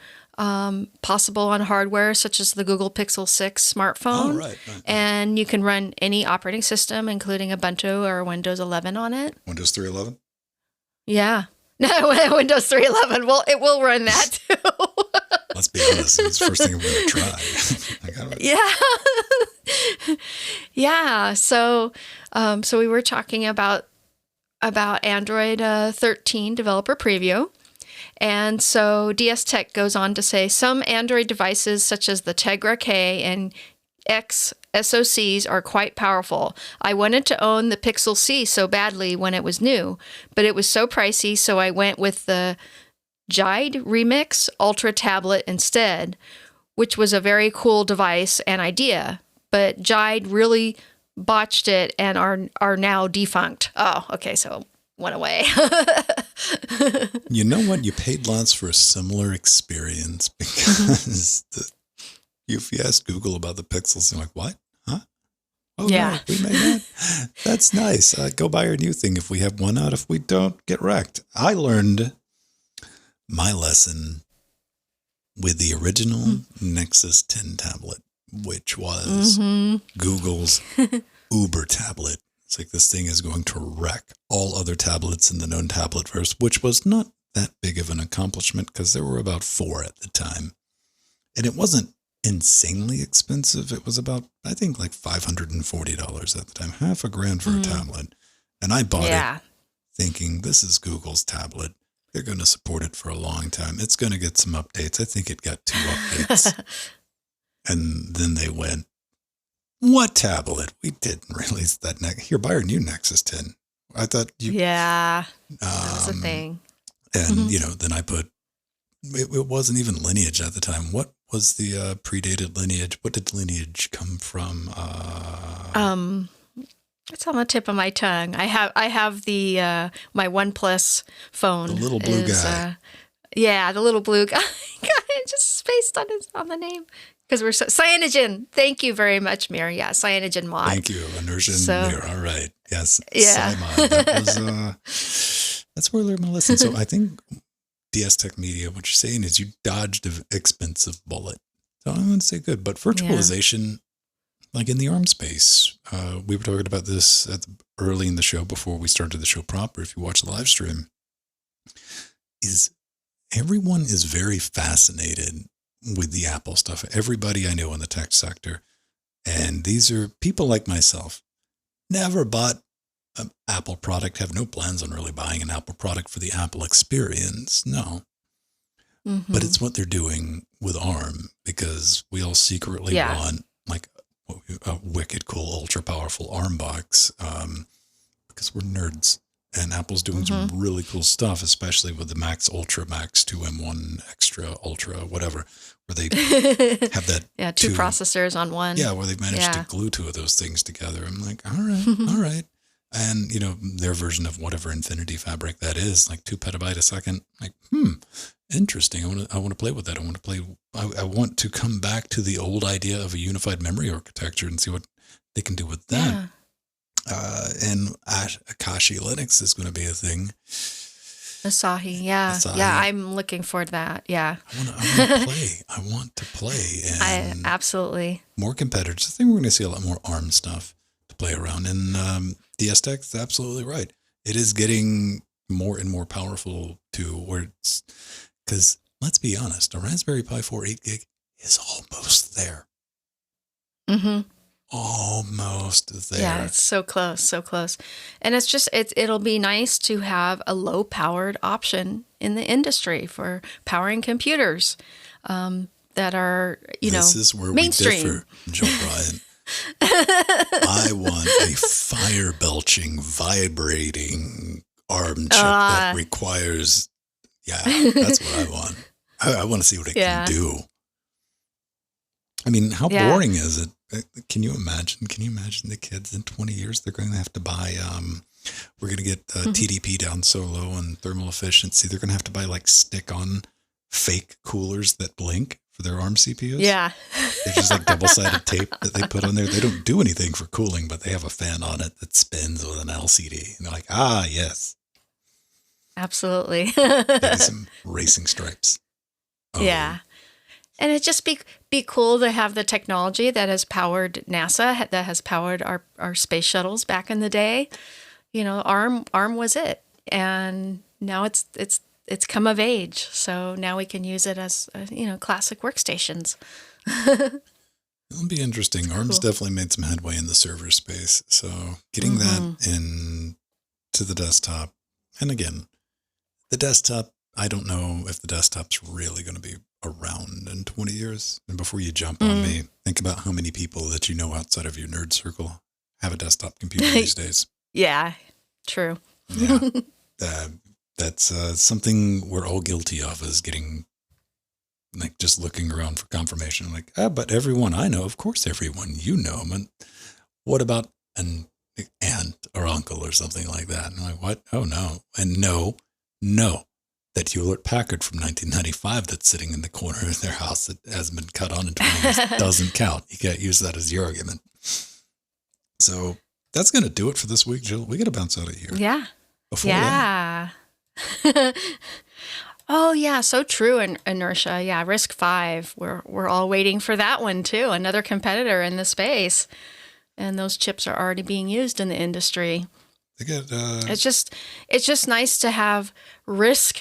possible on hardware such as the Google Pixel 6 smartphone. Oh, right. And you can run any operating system, including Ubuntu or Windows 11 on it. Windows 3.11? Yeah. No, Windows 3.11. Well, it will run that too. Let's be honest. It's the first thing I'm going to try. Yeah. Yeah. So we were talking about Android 13 developer preview. And so DS Tech goes on to say some Android devices such as the Tegra K and X SoCs are quite powerful. I wanted to own the Pixel C so badly when it was new, but it was so pricey, so I went with the Jide Remix Ultra tablet instead, which was a very cool device and idea, but Jide really botched it and are now defunct. Oh, okay, so went away. You know what? You paid lots for a similar experience because if you ask Google about the Pixels, they're like, what? Huh? Oh, yeah. Right, we made that. That's nice. Go buy our new thing if we have one out. If we don't, get wrecked. I learned my lesson with the original Nexus 10 tablet, which was Google's Uber tablet. It's like this thing is going to wreck all other tablets in the known tabletverse, which was not that big of an accomplishment because there were about 4 at the time. And it wasn't insanely expensive. It was about, I think, like $540 at the time, $500,000 for a tablet. And I bought it thinking, this is Google's tablet. They're going to support it for a long time. It's going to get some updates. I think it got 2 updates. And then they went, what tablet? We didn't release that. Here, buy our new Nexus 10. I thought you... Yeah, that was the thing. And, then I put... It wasn't even Lineage at the time. What was the predated Lineage? What did Lineage come from? It's on the tip of my tongue. I have the my OnePlus phone. The little blue guy. Yeah, the little blue guy. I just spaced on the name. Because we're Cyanogen. Thank you very much, Mir. Yeah, Cyanogen mod. Thank you, Immersion Mir. All right. Yes. Yeah. That was, that's where I learned my lesson. So I think DS Tech Media, what you're saying is you dodged an expensive bullet. So I wouldn't say good, but virtualization, like in the ARM space, we were talking about this early in the show before we started the show proper. If you watch the live stream, everyone is very fascinated with the Apple stuff. Everybody I know in the tech sector, and these are people like myself, never bought an Apple product, have no plans on really buying an Apple product for the Apple experience. No. But it's what they're doing with ARM because we all secretly want like a wicked cool, ultra powerful ARM box because we're nerds. And Apple's doing some really cool stuff, especially with the Max Ultra, Max 2 M1 Extra, Ultra, whatever, where they have that. 2 processors on one. Yeah, where they've managed to glue 2 of those things together. I'm like, all right. And, their version of whatever Infinity Fabric that is, like 2 petabyte a second. Like, interesting. I want to play with that. I want to come back to the old idea of a unified memory architecture and see what they can do with that. Yeah. And Akashi Linux is going to be a thing. Asahi, yeah. Asahi. Yeah, I'm looking forward to that. Yeah. I want to play. And absolutely. more competitors. I think we're going to see a lot more ARM stuff to play around. And the STX is absolutely right. It is getting more and more powerful to where it's, because let's be honest, a Raspberry Pi 4 8 gig is almost there. Mm-hmm. Almost there. Yeah, it's so close, so close. And it's just, it'll be nice to have a low-powered option in the industry for powering computers that are, this is where mainstream. We differ, Joe Bryant. I want a fire-belching, vibrating ARM chip that requires, that's what I want. I want to see what it can do. I mean, how boring is it? Can you imagine? Can you imagine the kids in 20 years? They're going to have to buy, we're going to get TDP down so low and thermal efficiency. They're going to have to buy like stick-on fake coolers that blink for their ARM CPUs. Yeah. They're just like double-sided tape that they put on there. They don't do anything for cooling, but they have a fan on it that spins with an LCD. And they're like, yes. Absolutely. Maybe some racing stripes. Yeah. And it'd just be cool to have the technology that has powered NASA, that has powered our space shuttles back in the day. ARM was it, and now it's come of age. So now we can use it as classic workstations. It'll be interesting. ARM's definitely made some headway in the server space. So getting that in to the desktop, and again, the desktop. I don't know if the desktop's really going to be around in 20 years. And before you jump on me, think about how many people that you know outside of your nerd circle have a desktop computer these days. Yeah, true. Yeah, that's something we're all guilty of, is getting, like, just looking around for confirmation. Like, but everyone I know, of course, everyone you know. And what about an aunt or uncle or something like that? And I'm like, what? Oh, no. And no. That Hewlett-Packard from 1995 that's sitting in the corner of their house that hasn't been cut on in 20 years doesn't count. You can't use that as your argument. So that's going to do it for this week, Jill. We got to bounce out of here. Yeah. Before that. Oh, yeah. So true. And Inertia. Yeah. RISC-V. We're all waiting for that one, too. Another competitor in the space. And those chips are already being used in the industry. They get, it's just nice to have RISC,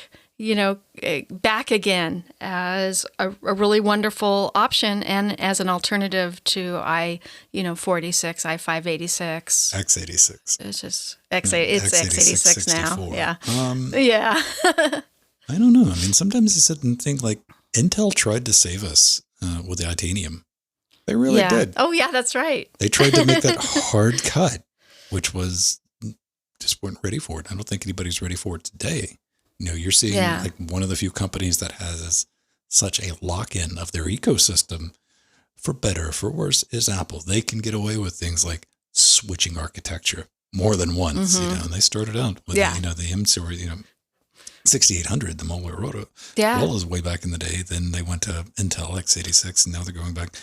back again as a really wonderful option, and as an alternative to i486, i586, x86. It's just x86 now. Yeah. Yeah. I don't know. I mean, sometimes you sit and think, like, Intel tried to save us with the Itanium. They really did. Oh yeah, that's right. They tried to make that hard cut, which was just weren't ready for it. I don't think anybody's ready for it today. You're seeing like one of the few companies that has such a lock-in of their ecosystem, for better or for worse, is Apple. They can get away with things like switching architecture more than once, and they started out with, the M series, 6800, the Molar Roto. Well, is way back in the day. Then they went to Intel x86, and now they're going back to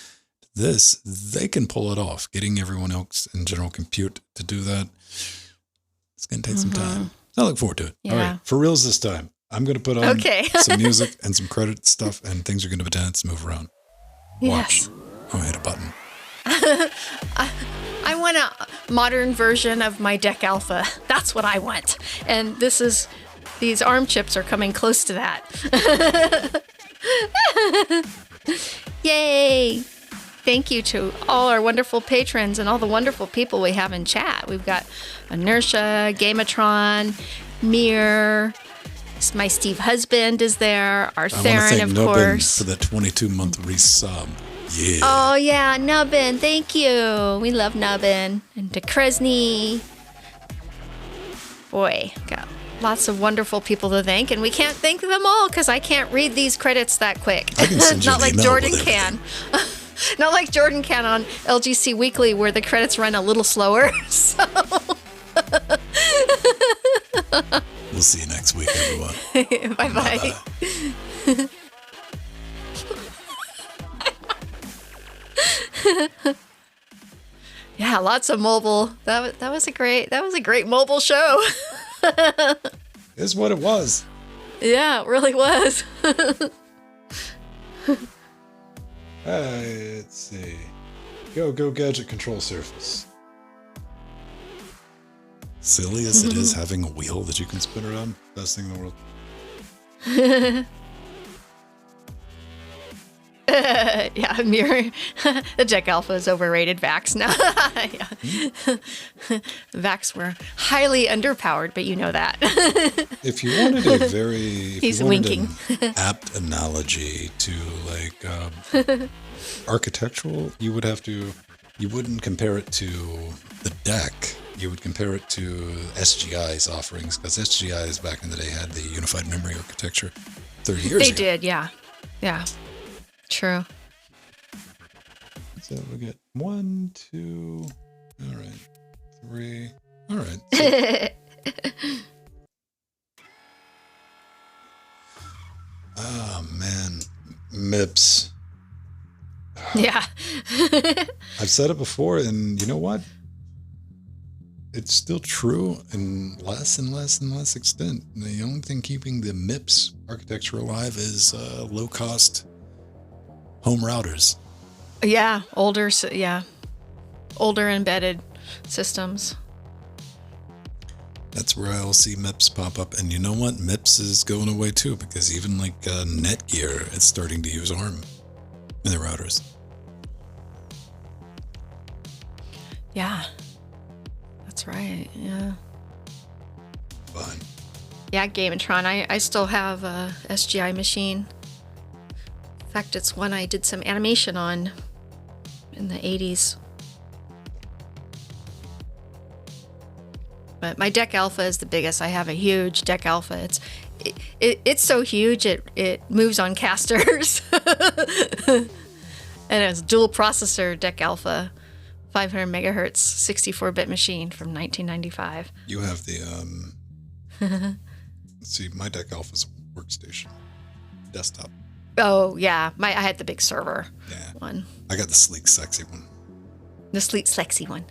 this. They can pull it off. Getting everyone else in general compute to do that, it's going to take some time. I look forward to it. Yeah. All right, for reals this time. I'm going to put on some music and some credit stuff, and things are going to dance, move around. Watch. Yes. I'll hit a button. I want a modern version of my DEC Alpha. That's what I want. And these ARM chips are coming close to that. Yay! Thank you to all our wonderful patrons and all the wonderful people we have in chat. We've got Inertia, Gamatron, Mir, my Steve husband is there, our Theron, of course. For the 22-month resub. Yeah. Oh, yeah, Nubbin. Thank you. We love Nubbin. And to Kresny. Boy, got lots of wonderful people to thank, and we can't thank them all because I can't read these credits that quick. I can send you Not like email Jordan with can. Not like Jordan can on LGC Weekly, where the credits run a little slower. So. We'll see you next week, everyone. Bye-bye. Yeah, lots of mobile. That was a great mobile show. It's what it was. Yeah, it really was. Let's see. Go Gadget Control Surface. Silly as it is having a wheel that you can spin around, best thing in the world. Yeah, mirror. The Deck Alpha is overrated. Vax now. Vax were highly underpowered, but you know that. If you wanted a very, He's winking. An apt analogy to like architectural, you wouldn't compare it to the deck. You would compare it to SGI's offerings, because SGI's back in the day had the unified memory architecture 30 years ago. They did, yeah. Yeah. True. So we get 1, 2, all right, 3, all right. Oh man, MIPS. Yeah. I've said it before, and you know what? It's still true in less and less and less extent. The only thing keeping the MIPS architecture alive is low-cost home routers. Yeah, older embedded systems. That's where I'll see MIPS pop up. And you know what? MIPS is going away too, because even like Netgear is starting to use ARM in their routers. Yeah. That's right, yeah. Fine. Yeah, Gameatron. I still have a SGI machine. In fact, it's one I did some animation on in the 80s. But my Deck Alpha is the biggest. I have a huge Deck Alpha. It's so huge it moves on casters. And it's dual processor Deck Alpha, 500 megahertz, 64-bit machine from 1995. You have the let's see, my Deck Alpha's workstation, desktop. Oh yeah, I had the big server one. I got the sleek, sexy one. The sleek, sexy one.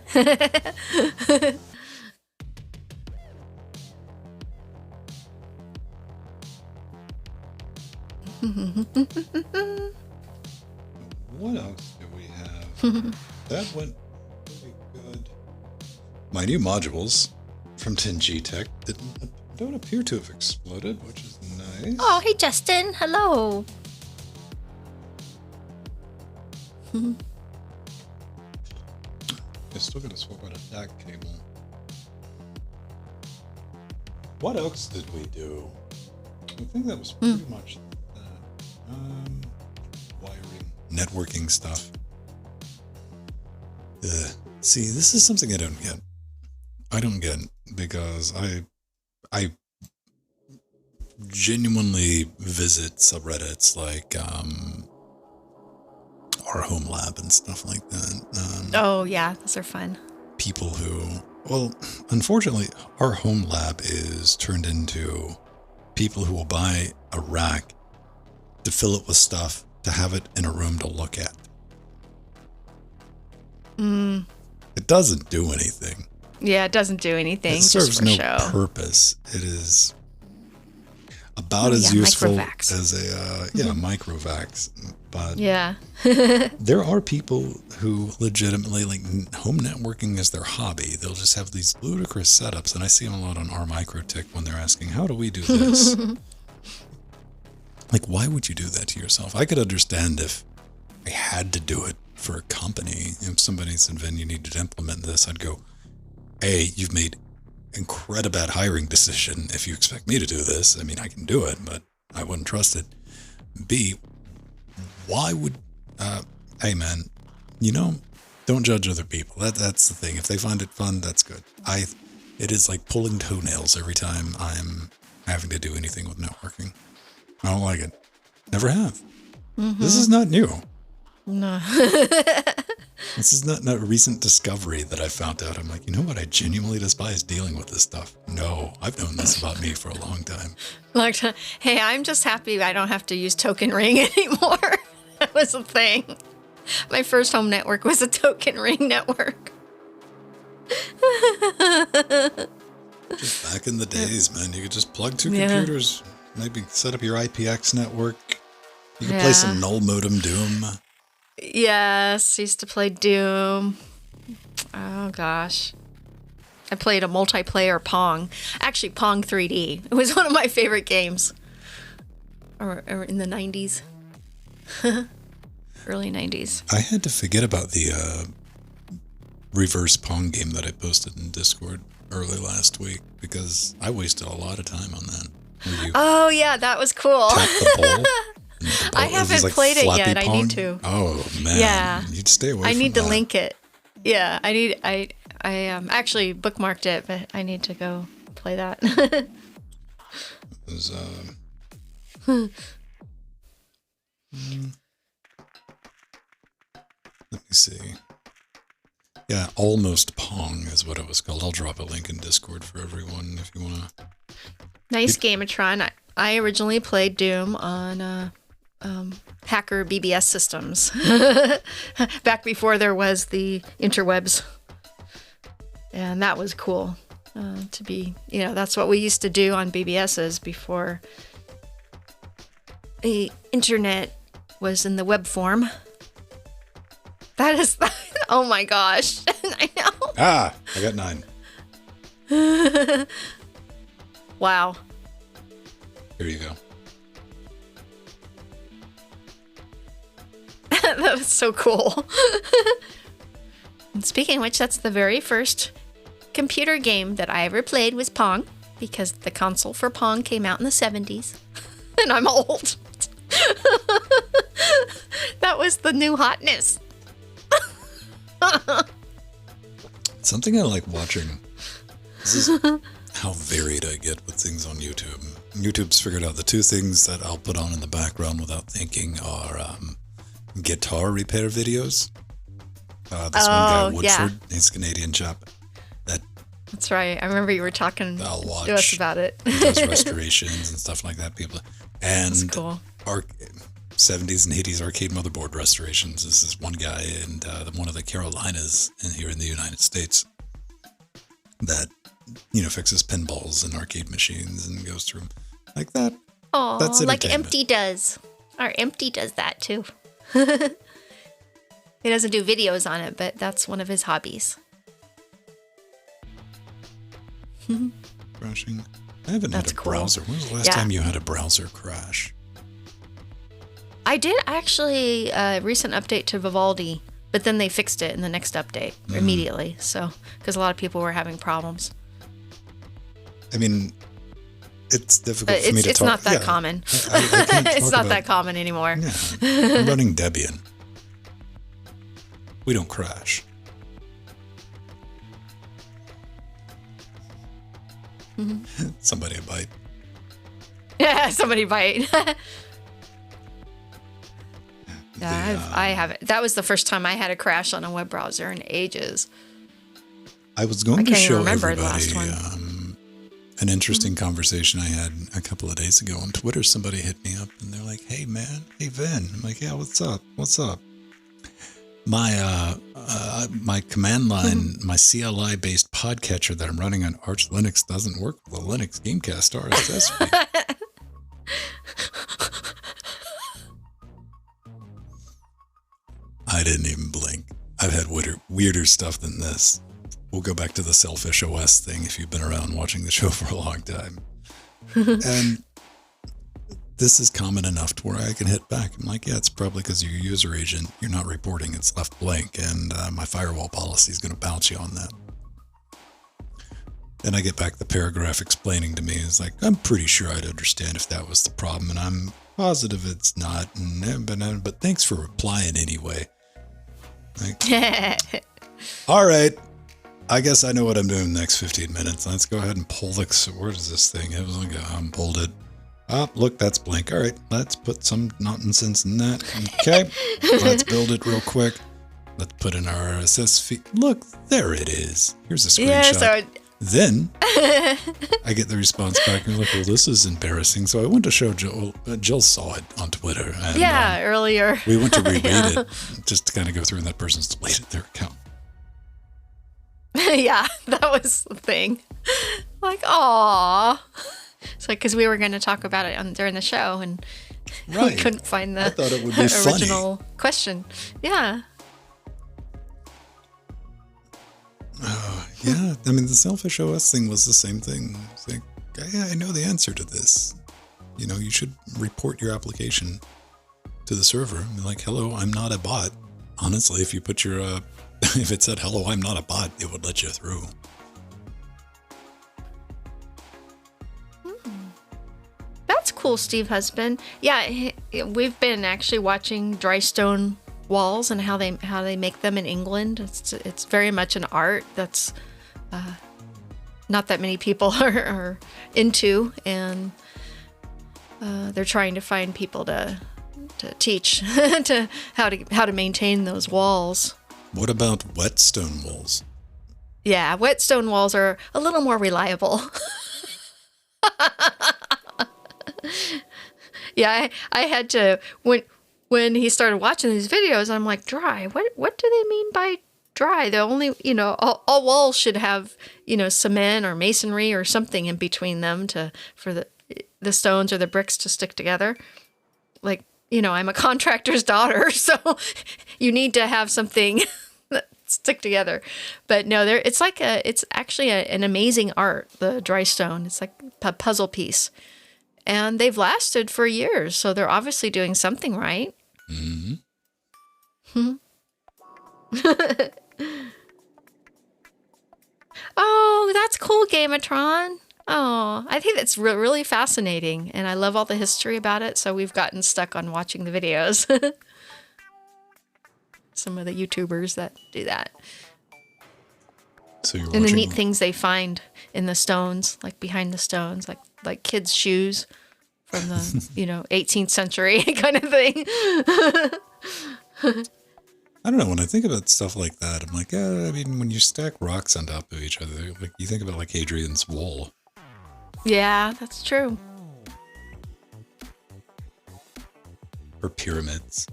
What else do we have? That went pretty good. My new modules from 10G Tech don't appear to have exploded, which is nice. Oh, hey Justin, hello. I still gotta swap out a DAC cable. What else did we do? I think that was pretty much that. Wiring, networking stuff. See, this is something I don't get. I don't get because I genuinely visit subreddits like our home lab and stuff like that. Oh yeah, those are fun. People who, well, unfortunately, our home lab is turned into people who will buy a rack to fill it with stuff to have it in a room to look at. It doesn't do anything. Yeah, it doesn't do anything. It serves just for no show. purpose. It is about as useful microvax. as a microvax. But yeah, there are people who legitimately like home networking is their hobby. They'll just have these ludicrous setups, and I see them a lot on our microtik when they're asking, "How do we do this?" Like, why would you do that to yourself? I could understand if I had to do it for a company. If somebody said, "Vin, you need to implement this," I'd go, A, you've made incredible bad hiring decision if you expect me to do this. I mean, I can do it, but I wouldn't trust it. B, why would, hey man, don't judge other people. That's the thing. If they find it fun, that's good. It is like pulling toenails every time I'm having to do anything with networking. I don't like it. Never have. Mm-hmm. This is not new. No. This is not a recent discovery that I found out. I'm like, you know what I genuinely despise dealing with this stuff? No, I've known this about me for a long time. Hey, I'm just happy I don't have to use Token Ring anymore. That was a thing. My first home network was a Token Ring network. Just back in the days, man, you could just plug two computers Maybe set up your IPX network. You can play some null modem Doom. Yes, used to play Doom. Oh, gosh. I played a multiplayer Pong. Actually, Pong 3D. It was one of my favorite games. Or in the 90s. Early 90s. I had to forget about the reverse Pong game that I posted in Discord early last week because I wasted a lot of time on that. Oh, yeah, that was cool. Tap the ball. I haven't played it yet. Pong. I need to. Oh, man. Yeah. You'd stay away from that. I need to link it. Yeah, I actually bookmarked it, but I need to go play that. It was, let me see. Yeah, Almost Pong is what it was called. I'll drop a link in Discord for everyone if you want to. Nice Gamatron. I originally played Doom on hacker BBS systems. Back before there was the interwebs. And that was cool to be, that's what we used to do on BBSs before the internet was in the web form. That is, oh my gosh. I know. I got 9. Wow. Here you go. That was so cool. And speaking of which, that's the very first computer game that I ever played was Pong, because the console for Pong came out in the 70s. And I'm old. That was the new hotness. Something I like watching. This is how varied I get with things on YouTube. YouTube's figured out the 2 things that I'll put on in the background without thinking are guitar repair videos. This one guy, Woodford, he's a Canadian chap. That's right. I remember you were talking to us about it. He does restorations and stuff like that. People and that's cool. 70s and 80s arcade motherboard restorations. This is one guy in one of the Carolinas here in the United States that fixes pinballs and arcade machines and goes through them like that. Oh, like Empty does. Our Empty does that too. He doesn't do videos on it, but that's one of his hobbies. Crashing. I haven't had a browser. When was the last time you had a browser crash? I did actually recent update to Vivaldi, but then they fixed it in the next update immediately. So, because a lot of people were having problems. I mean, it's difficult for me to talk. It's not that common. I can't it's not that common anymore. Yeah, I'm running Debian. We don't crash. Somebody a bite. Yeah, somebody bite. I haven't. That was the first time I had a crash on a web browser in ages. I was going to show everybody the last one. An interesting conversation I had a couple of days ago on Twitter. Somebody hit me up and they're like, "Hey man, hey Vin." I'm like, "Yeah, what's up? What's up?" My command line, my CLI based podcatcher that I'm running on Arch Linux doesn't work with a Linux Gamecast RSS feed. I didn't even blink. I've had weirder stuff than this. We'll go back to the Selfish OS thing if you've been around watching the show for a long time. And this is common enough to where I can hit back. I'm like, yeah, it's probably because your user agent, you're not reporting, it's left blank, and my firewall policy is going to bounce you on that. And I get back the paragraph explaining to me, it's like, I'm pretty sure I'd understand if that was the problem, and I'm positive it's not, but thanks for replying anyway. Like, all right, I guess I know what I'm doing the next 15 minutes. Let's go ahead and pull where is this thing? It was like, pulled it. Oh, look, that's blank. All right, let's put some nonsense in that. Okay, let's build it real quick. Let's put in our RSS feed. Look, there it is. Here's a screenshot. Yeah, so then I get the response back and like, well, this is embarrassing. So I went to show Jill. Jill saw it on Twitter. And, earlier. We went to reread it just to kind of go through, and that person's deleted their account. Yeah, that was the thing. Like, aw. It's like, because we were going to talk about it during the show, and Right. we couldn't find the I thought it would be original funny. question. Yeah. Yeah, I mean, the selfish OS thing was the same thing. It's like, yeah, I know the answer to this. You know, you should report your application to the server and be like, hello, I'm not a bot. Honestly, if you put your, if it said, hello, I'm not a bot, it would let you through. That's cool, Steve Husband. Yeah, we've been actually watching dry stone walls and how they make them in England. It's very much an art that's not that many people are into, and they're trying to find people to teach to how to maintain those walls. What about wet stone walls? Yeah, wet stone walls are a little more reliable. Yeah, I had to when he started watching these videos, I'm like, dry. What do they mean by dry? The only, all walls should have, cement or masonry or something in between them for the stones or the bricks to stick together. Like, I'm a contractor's daughter, so you need to have something that stick together. But no, it's actually an amazing art, the dry stone. It's like a puzzle piece. And they've lasted for years, so they're obviously doing something right. Mm-hmm. Oh, that's cool, Gamatron. Oh, I think that's really fascinating, and I love all the history about it, so we've gotten stuck on watching the videos. Some of the YouTubers that do that. So you're and the neat things they find in the stones, like behind the stones, like kids' shoes from the 18th century kind of thing. I don't know. When I think about stuff like that, I'm like, I mean, when you stack rocks on top of each other, like you think about like Hadrian's Wall. Yeah, that's true. Or pyramids.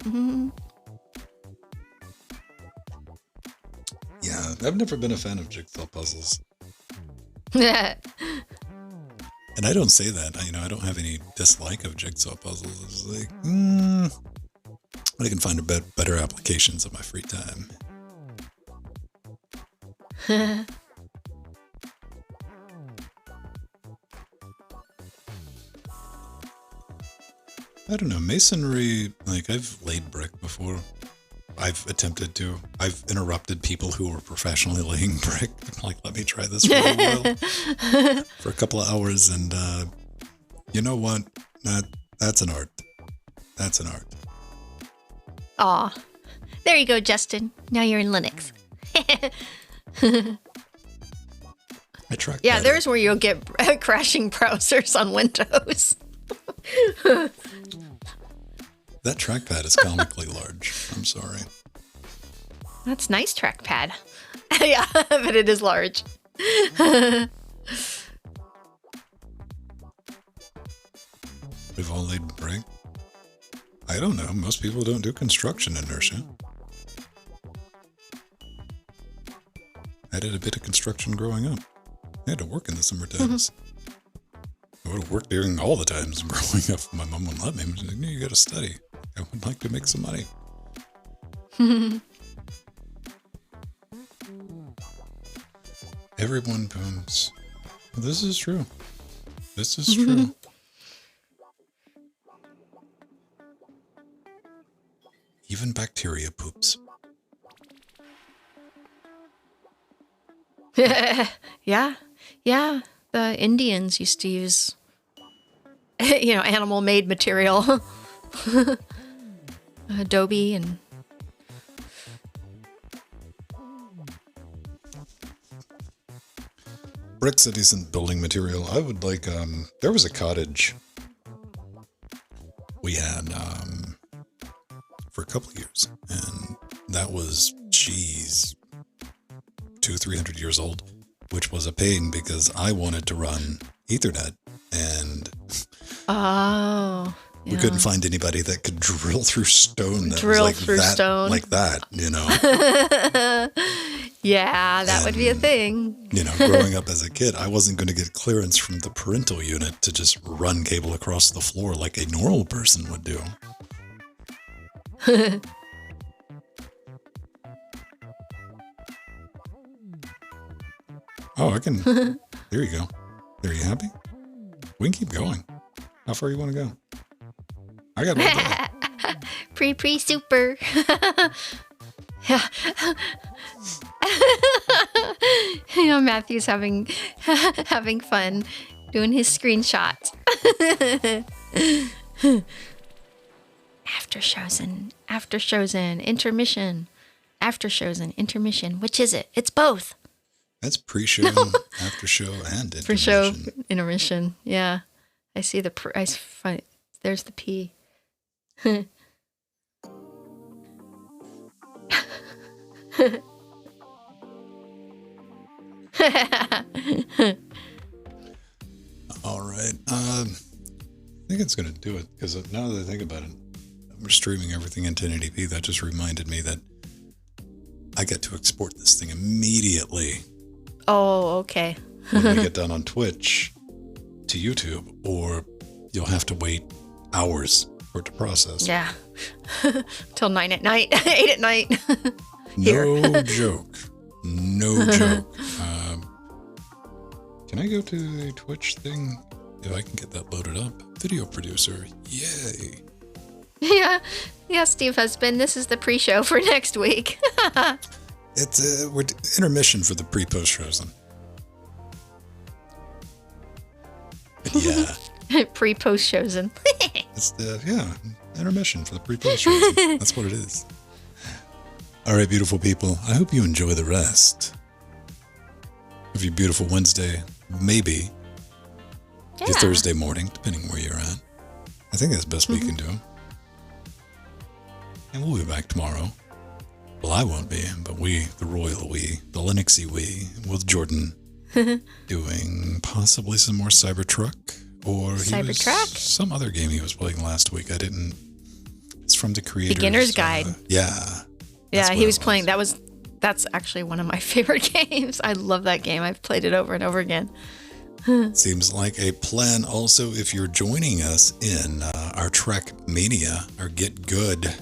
Mm-hmm. Yeah, I've never been a fan of jigsaw puzzles. Yeah. And I don't say that. I don't have any dislike of jigsaw puzzles. It's like, I can find better applications of my free time. I don't know. Masonry, like I've laid brick before. I've attempted to. I've interrupted people who were professionally laying brick. Like, let me try this for a while. For a couple of hours. And you know what? That's an art. That's an art. Aw. There you go, Justin. Now you're in Linux. I trackpad. Yeah, there's where you'll get crashing browsers on Windows. That trackpad is comically large. I'm sorry. That's nice trackpad. Yeah, but it is large. We've all laid brick. I don't know. Most people don't do construction inertia. I did a bit of construction growing up. I had to work in the summer times. I would have worked during all the times growing up. My mom wouldn't let me. She was like, no, you got to study. I would like to make some money. Everyone booms. This is true. This is true. Even bacteria poops. Yeah. The Indians used to use, animal-made material. Adobe and... Brick's a decent building material. I would like, there was a cottage we had for a couple of years, and that was, 200-300 years old, which was a pain because I wanted to run Ethernet, and We couldn't find anybody that could drill through stone. Stone like that, Yeah, that would be a thing. Growing up as a kid, I wasn't going to get clearance from the parental unit to just run cable across the floor like a normal person would do. Oh, I can. There you go. Are you happy? We can keep going. How far you want to go? I got one. Pre super. Matthew's having fun doing his screenshots. After shows and intermission. After shows and intermission. Which is it? It's both. That's pre-show, after show, and intermission. Pre-show, intermission. Yeah, I see the. There's the P. All right. I think it's going to do it because now that I think about it, we're streaming everything in 1080p. That just reminded me that I get to export this thing immediately. Oh, okay. When we get done on Twitch to YouTube, or you'll have to wait hours for it to process. Yeah. Till 9 at night, 8 at night. No joke. No joke. Can I go to the Twitch thing? If I can get that loaded up. Video producer. Yay. Yeah, Steve Husband. This is the pre-show for next week. It's we're intermission for the pre-post shows then. Yeah. Pre-post shows and. It's the intermission for the pre-post shows. That's what it is. All right, beautiful people. I hope you enjoy the rest of your beautiful Wednesday, maybe your Thursday morning, depending where you're at. I think that's the best we can do. And we'll be back tomorrow. Well, I won't be, but we, the royal we, the Linuxy we, with Jordan, doing possibly some more Cybertruck, or some other game he was playing last week. It's from the creators. Beginner's Guide. Yeah, he was playing. That's actually one of my favorite games. I love that game. I've played it over and over again. Seems like a plan. Also, if you're joining us in our Trek Mania, our Get Good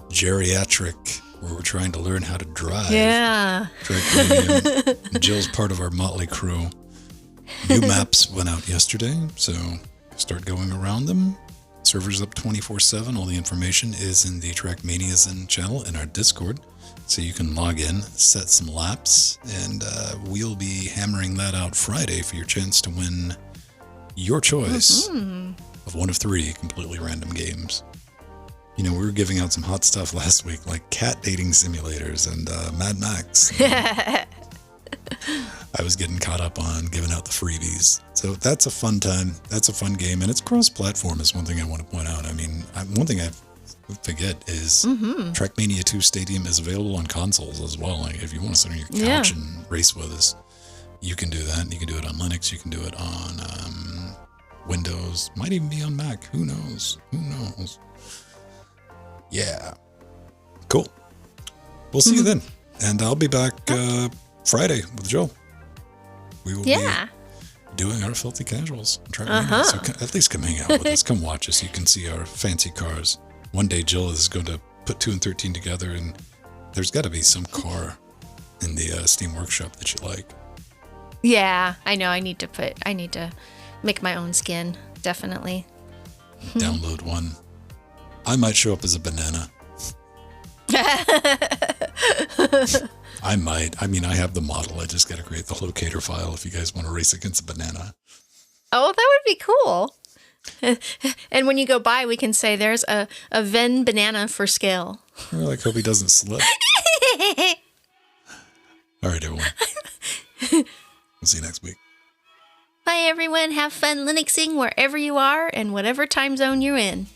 geriatric, where we're trying to learn how to drive. Yeah. Trek Mania. Jill's part of our motley crew. New maps went out yesterday, so start going around them. Servers up 24/7. All the information is in the Trackmania Zen channel in our Discord. So you can log in, set some laps, and we'll be hammering that out Friday for your chance to win your choice of one of 3 completely random games. We were giving out some hot stuff last week, like cat dating simulators and Mad Max. I was getting caught up on giving out the freebies. So that's a fun time. That's a fun game. And it's cross-platform is one thing I want to point out. I mean, one thing I forget is Trackmania 2 Stadium is available on consoles as well. Like, if you want to sit on your couch and race with us, you can do that. You can do it on Linux. You can do it on Windows. Might even be on Mac. Who knows? Yeah. Cool. We'll see you then. And I'll be back Friday with Joe. We will be doing our filthy casuals. So at least come hang out with us. Come watch us. You can see our fancy cars. One day Jill is going to put 2 and 13 together, and there's got to be some car in the Steam Workshop that you like. Yeah, I know. I need to make my own skin. Definitely. Download one. I might show up as a banana. I might. I mean, I have the model. I just got to create the locator file if you guys want to race against a banana. Oh, that would be cool. And when you go by, we can say there's a Venn banana for scale. I like hope he doesn't slip. All right, everyone. We'll see you next week. Bye, everyone. Have fun Linuxing wherever you are and whatever time zone you're in.